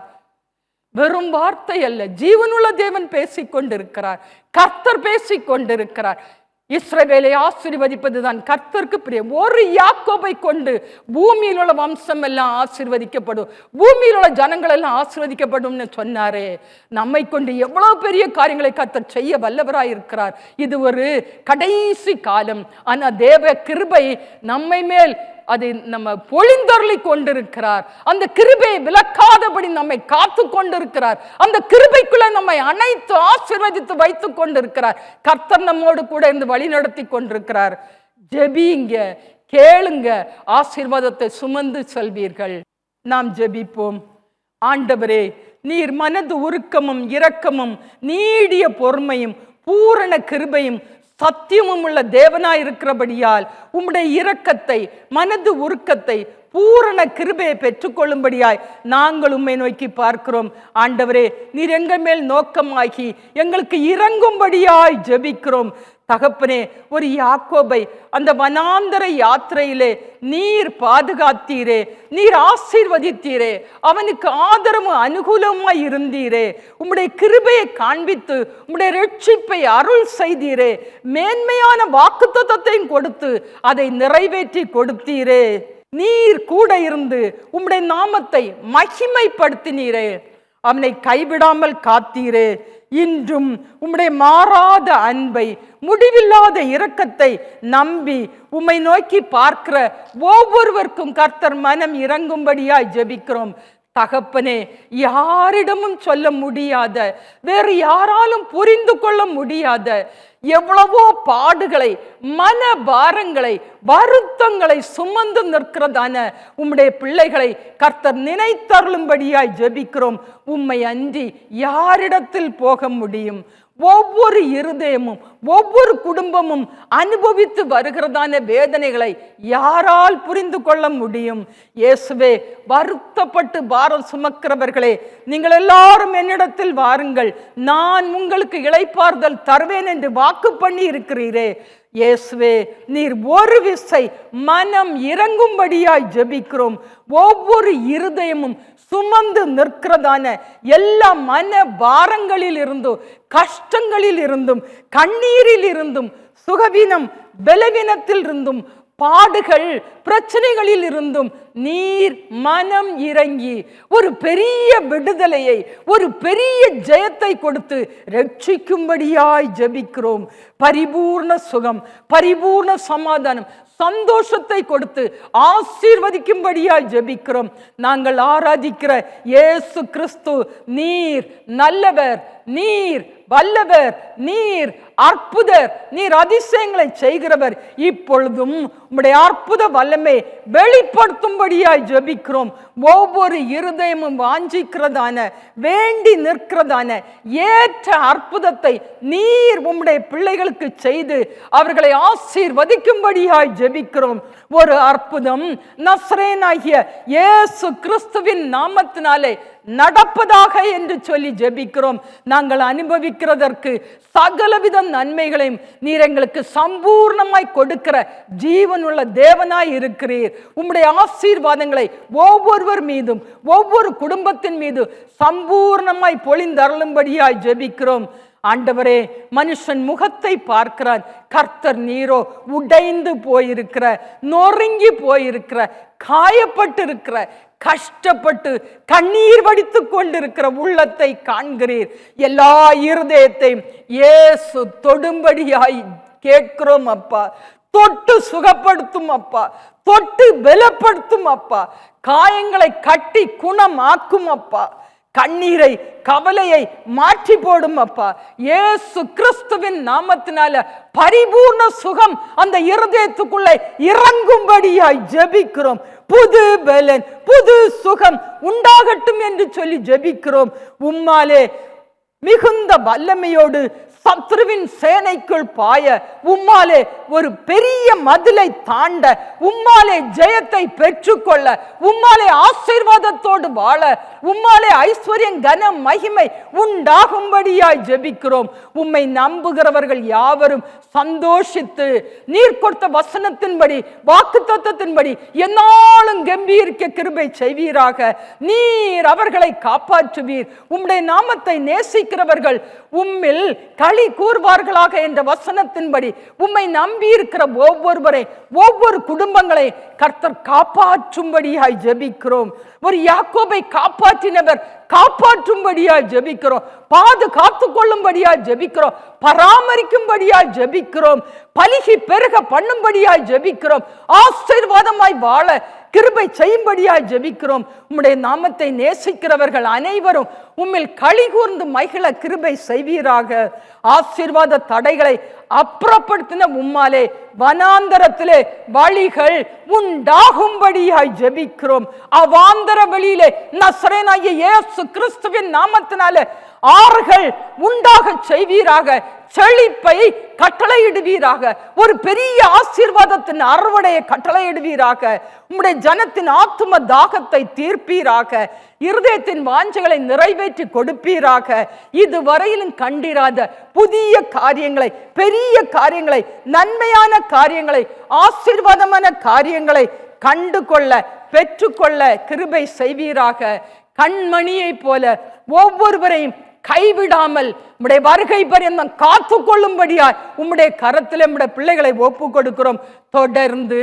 வெறும் வார்த்தை அல்ல, ஜீவனுள்ள தேவன் பேசிக் கொண்டிருக்கிறார். கர்த்தர் பேசிக் கொண்டிருக்கிறார். இஸ்ரவேலை ஆசீர்வதிப்பதுதான் கர்த்தருக்கு பிரியம். ஒரு யாக்கோபை கொண்டு பூமியில் உள்ள வம்சம் எல்லாம் ஆசீர்வதிக்கப்படும், பூமியில் உள்ள ஜனங்கள் எல்லாம் ஆசீர்வதிக்கப்படும் சொன்னாரே. நம்மை கொண்டு எவ்வளவு பெரிய காரியங்களை கர்த்தர் செய்ய வல்லவராய் இருக்கிறார். இது ஒரு கடைசி காலம். ஆனா தேவ கிருபை நம்மை மேல் அதை நம்ம பொழிந்தருளி கொண்டிருக்கிறார். அந்த கிருபையை விலக்காதபடி நம்மை காத்து கொண்டிருக்கிறார். அந்த கிருபைக்குள்ள நம்மை அனைத்து ஆசீர்வதித்து வைத்துக் கொண்டிருக்கிறார். கர்த்தர் நம்மோடு கூட இருந்து வழி நடத்தி கொண்டிருக்கிறார். ஜெபிங்க, கேளுங்க, ஆசீர்வாதத்தை சுமந்து செல்வீர்கள். நாம் ஜெபிப்போம். ஆண்டவரே, நீர் மனது உருக்கமும் இரக்கமும் நீடிய பொறுமையும் பூரண கிருபையும் சத்தியமும் உள்ள தேவனாய் இருக்கிறபடியால் உம்முடைய இரக்கத்தை, மனது உருக்கத்தை, பூரண கிருபையை பெற்றுக்கொள்ளும்படியாய் நாங்கள் உம்மை நோக்கி பார்க்கிறோம். ஆண்டவரே, நீர் எங்கள் மேல் நோக்கமாகி எங்களுக்கு இறங்கும்படியாய் ஜெபிக்கிறோம். தகப்பனே, ஒரு யாக்கோபை அந்த வனாந்தர யாத்திரையிலே நீர் பாதுகாத்தீரே, நீர் ஆசீர்வதித்தீரே, அவனுக்கு ஆதரவு அனுகூலமாய் இருந்தீரே. உம்முடைய கிருபையை காண்பித்து உம்முடைய ரட்சிப்பை அருள் செய்தீரே. மேன்மையான வாக்குத்தத்தத்தையும் கொடுத்து அதை நிறைவேற்றி கொடுத்தீரே. நீர் கூட இருந்து உம்முடைய நாமத்தை மகிமைப்படுத்தினீரே. அவனை கைவிடாமல் காத்தீரே. இன்றும் உம்முடைய மாறாத அன்பை, முடிவில்லாத இரக்கத்தை நம்பி உம்மை நோக்கி பார்க்கிற ஒவ்வொருவருக்கும் கர்த்தர் மனம் இறங்கும்படியாய் ஜெபிக்கிறோம். தகப்பனே, யாரிடமும் சொல்ல முடியாத, வேறு யாராலும் புரிந்து கொள்ள முடியாத எவ்வளவோ பாடுகளை, மன பாரங்களை, வருத்தங்களை சுமந்து நிற்கிறதான உம்முடைய பிள்ளைகளை கர்த்தர் நினைத்தருளும்படியாய் ஜெபிக்கிறோம். உம்மை அன்றி யாரிடத்தில் போக முடியும்? ஒவ்வொரு இருதயமும் ஒவ்வொரு குடும்பமும் அனுபவித்து வருகிறதான வேதனைகளை யாரால் புரிந்து கொள்ள முடியும்? இயேசுவே, வருத்தப்பட்டு பாரம் சுமக்கிறவர்களே, நீங்கள் எல்லாரும் என்னிடத்தில் வாருங்கள், நான் உங்களுக்கு இளைப்பாறுதல் தருவேன் என்று வாக்கு பண்ணி இருக்கிறீரே. இயேசுவே, நீர் ஒரு விசை மனம் இறங்கும்படியாய் ஜெபிக்கிறோம். ஒவ்வொரு இருதயமும் சுமந்து நிற்கிறதான எல்லா மன பாரங்களில் இருந்தும், கஷ்டங்களில் இருந்தும், கண்ணீரில் இருந்தும், சுகவீனம் பலவீனத்தில் இருந்தும், பாடுகள் பிரச்சனைகளில் இருந்தும் நீர் மனம் இறங்கி ஒரு பெரிய விடுதலையை, ஒரு பெரிய ஜெயத்தை கொடுத்து ரட்சிக்கும்படியாய் ஜெபிக்கிறோம். பரிபூர்ண சுகம், பரிபூர்ண சமாதானம், சந்தோஷத்தை கொடுத்து ஆசீர்வதிக்கும்படியாய் ஜெபிக்கிறோம். நாங்கள் ஆராதிக்கிற இயேசு கிறிஸ்து நீர் நல்லவர், நீர் வல்லவர், நீர் அற்புதர், நீர் அதிசயங்களை செய்கிறவர். இப்பொழுதும் உம்முடைய அற்புத வல்லமை வெளிப்படுத்தும்படியாய் ஜெபிக்கிறோம். ஒவ்வொரு இருதயமும் வாஞ்சிக்கிறதான, வேண்டி நிற்கிறதான ஏற்ற அற்புதத்தை நீர் உம்முடைய பிள்ளைகளுக்கு செய்து அவர்களை ஆசீர்வதிக்கும்படியாய் ஜெபிக்கிறோம். ஒரு அற்புதம் நசரேயனாகிய இயேசு கிறிஸ்துவின் நாமத்தினாலே நடப்பதாக என்று சொல்லி ஜெபிக்கிறோம். நாங்கள் அனுபவிக்கிறதற்கு சகலவித நன்மைகளையும் நீர் எங்களுக்கு சம்பூர்ணமாய் கொடுக்கிற ஜீவனுள்ள தேவனாய் இருக்கிறீர். உம்முடைய ஆசீர்வாதங்களை ஒவ்வொருவர் மீதும் ஒவ்வொரு குடும்பத்தின் மீது சம்பூர்ணமாய் பொழிந்தருளும்படியாய் ஜெபிக்கிறோம். ஆண்டவரே, மனுஷன் முகத்தை பார்க்கிறான், கர்த்தர் நீரோ உடைந்து போயிருக்கிற, நொறுங்கி போயிருக்கிற, காயப்பட்டு இருக்கிற, கஷ்டப்பட்டு கண்ணீர் வடித்து கொண்டிருக்கிற உள்ளத்தை காண்கிறீர். எல்லா இருதயத்தையும் இயேசு தொடும்படியாய் கேட்கிறோம் அப்பா. தொட்டு சுகப்படுத்தும் அப்பா, தொட்டு பலப்படுத்தும் அப்பா, காயங்களை கட்டி குணமாக்கும் அப்பா, கண்ணீரை கவலையை மாற்றி போடும் அப்பா. இயேசு கிறிஸ்துவின் நாமத்தினால பரிபூர்ண சுகம் அந்த இருதயத்துக்குள்ளே இறங்கும்படியாய் ஜெபிக்கிறோம். புது பலன், புது சுகம் உண்டாகட்டும் என்று சொல்லி ஜெபிக்கிறோம். உம்மாலே மிகுந்த வல்லமையோடு சத்ருவின் சேனைக்குள் பாய, உம்மாலே ஒரு பெரிய மதிலை தாண்ட, உம்மாலே ஜெயத்தை பெற்றுக்கொள்ள, உம்மாலே ஆசீர்வாதத்தோடு வாழ, உம்மாலே ஐஸ்வர்யம் கன மகிமை உண்டாகும்படியாய் ஜெபிக்கிறோம். உம்மை நம்புகிறவர்கள் யாவரும் சந்தோஷித்து நீர் கொடுத்த வசனத்தின்படி வாக்கு தத்தத்தின்படி என்னாலும் கம்பீரிக்க கிருபை செய்வீராக. நீர் அவர்களை காப்பாற்றுவீர். உம்முடைய நாமத்தை நேசிக்கிறவர்கள் உம்மில் களி கூறுவார்களாக என்ற வசனத்தின்படி உம்மை நம்பி இருக்கிற ஒவ்வொருவரை, ஒவ்வொரு குடும்பங்களை கர்த்தர் காப்பாற்றும்படியாய் ஜெபிக்கிறோம். ஒரு யாக்கோபை காப்பாற்றினவர் காப்பாற்றும்படியாய் ஜெபிக்கிறோம். பாதுகாத்து கொள்ளும்படியாய் ஜெபிக்கிறோம். பராமரிக்கும்படியாய் ஜெபிக்கிறோம். பலிகி பெருக பண்ணும்படியாய் ஜெபிக்கிறோம். ஆசீர்வாதமாய் வாழ கிருபை செய்யும்படியாய் ஜெபிக்கிறோம். உம்முடைய நாமத்தை நேசிக்கிறவர்கள் அனைவரும் உம்மில் களி கூர்ந்து மகிழ கிருபை செய்வீராக. ஆசீர்வாத தடைகளை அப்புறப்படுத்தின உம்மாலே வனாந்தரத்திலே வழிகள் உண்டாகும்படியாய் ஜெபிக்கிறோம். அவாந்தர வழியிலே நசரேனாகிய இயேசு கிறிஸ்துவின் நாமத்தினாலே ஆறுகள் உண்டாக செய்வீராக. செழிப்பை கட்டளையிடுவீராக. ஒரு பெரிய ஆசீர்வாதத்தின் அறுவடையை கட்டளையிடுவீராக. உம்முடைய ஜனத்தின் ஆத்தும தாகத்தை தீர்ப்பீராக. இருதயத்தின் வாஞ்சைகளை நிறைவேற்றி கொடுப்பீராக. இதுவரையிலும் கண்டிராத புதிய காரியங்களை, பெரிய காரியங்களை, நன்மையான காரியங்களை, ஆசீர்வாதமான காரியங்களை கண்டு கொள்ள பெற்றுக்கொள்ள கிருபை செய்வீராக. கண்மணியை போல ஒவ்வொருவரையும் கைவிடாமல் உம்முடைய வருகை பரியந்தம் காத்து கொள்ளும்படியாய் உம்முடைய கரத்தில் உம்முடைய பிள்ளைகளை ஒப்பு கொடுக்கிறோம். தொடர்ந்து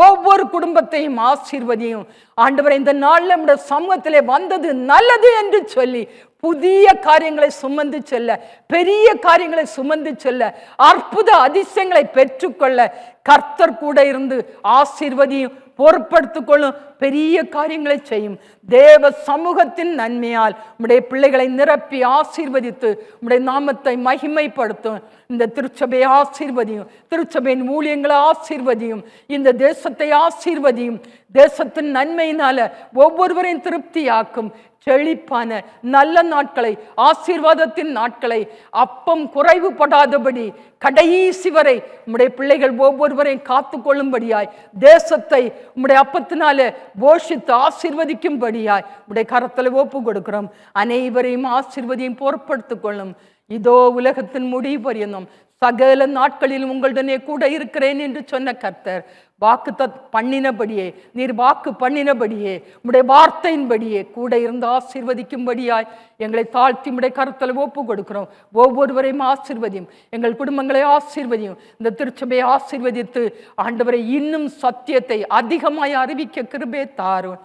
ஒவ்வொரு குடும்பத்தையும் ஆசீர்வதியும். ஆண்டவரே, இந்த நாளில் நம்முடைய சமூகத்திலே வந்தது நல்லது என்று சொல்லி புதிய காரியங்களை சுமந்து செல்ல, பெரிய காரியங்களை சுமந்து செல்ல, அற்புத அதிசயங்களை பெற்றுக்கொள்ள கர்த்தர் கூட இருந்து ஆசீர்வதியும், பொறுப்படுத்திக் கொள்ளும், பெரிய காரியங்களை செய்யும். தேவ சமூகத்தின் நன்மையால் உம்முடைய பிள்ளைகளை நிரப்பி ஆசீர்வதித்து உம்முடைய நாமத்தை மகிமைப்படுத்தும். இந்த திருச்சபையை ஆசீர்வதியும், திருச்சபையின் ஊழியங்களை ஆசீர்வதியும், இந்த தேசத்தை ஆசீர்வதியும். தேசத்தின் நன்மையினால ஒவ்வொருவரையும் திருப்தியாக்கும். செழிப்பான நல்ல நாட்களை, ஆசீர்வாதத்தின் நாட்களை, அப்பம் குறைவுபடாதபடி கடைசி வரை உம்முடைய பிள்ளைகள் ஒவ்வொருவரையும் காத்து கொள்ளும்படியாய், தேசத்தை உம்முடைய அப்பத்தினால போஷித்து ஆசீர்வதிக்கும்படியாய் உம்முடைய கரத்தில் ஒப்பு கொடுக்கிறோம். அனைவரையும் ஆசீர்வதியும் பொறுப்படுத்திக் கொள்ளும். இதோ உலகத்தின் முடிவு பரியந்தம் சகல நாட்களில் உங்களுடனே கூட இருக்கிறேன் என்று சொன்ன கர்த்தர் வாக்கு பண்ணினபடியே, நீர் வாக்கு பண்ணினபடியே, உம்முடைய வார்த்தையின்படியே கூட இருந்து ஆசீர்வதிக்கும்படியாய் எங்களை தாழ்த்தி உம்முடைய கருத்தில் ஒப்பு கொடுக்கிறோம். ஒவ்வொருவரையும் ஆசீர்வதியும், எங்கள் குடும்பங்களை ஆசீர்வதியும். இந்த திருச்சபையை ஆசீர்வதித்து ஆண்டவரை இன்னும் சத்தியத்தை அதிகமாய் அறிவிக்க கிருபை தாரும்.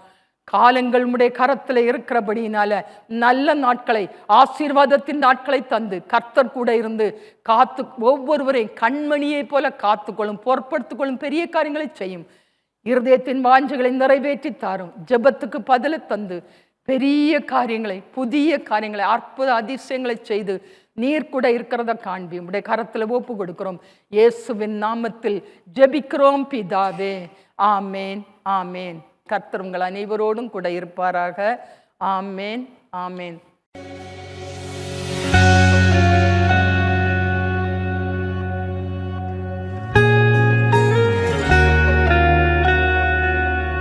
காலங்கள் உம்முடைய கரத்தில் இருக்கிறபடியினால நல்ல நாட்களை, ஆசீர்வாதத்தின் நாட்களை தந்து கர்த்தர் கூட இருந்து காத்து ஒவ்வொருவரையும் கண்மணியை போல காத்துக்கொள்ளும், பொறுப்படுத்திக் பெரிய காரியங்களை செய்யும். இருதயத்தின் வாஞ்சைகளை நிறைவேற்றி தாரும். ஜெபத்துக்கு பதிலை தந்து பெரிய காரியங்களை, புதிய காரியங்களை, அற்புத அதிசயங்களை செய்து நீர் கூட இருக்கிறத காண்பி உம்முடைய கரத்தில் ஒப்பு கொடுக்கிறோம். இயேசுவின் நாமத்தில் ஜெபிக்கிறோம் பிதாவே. ஆமேன், ஆமேன். கர்த்தர் உங்கள் அனைவரோடும் கூட இருப்பாராக. ஆமேன், ஆமேன்.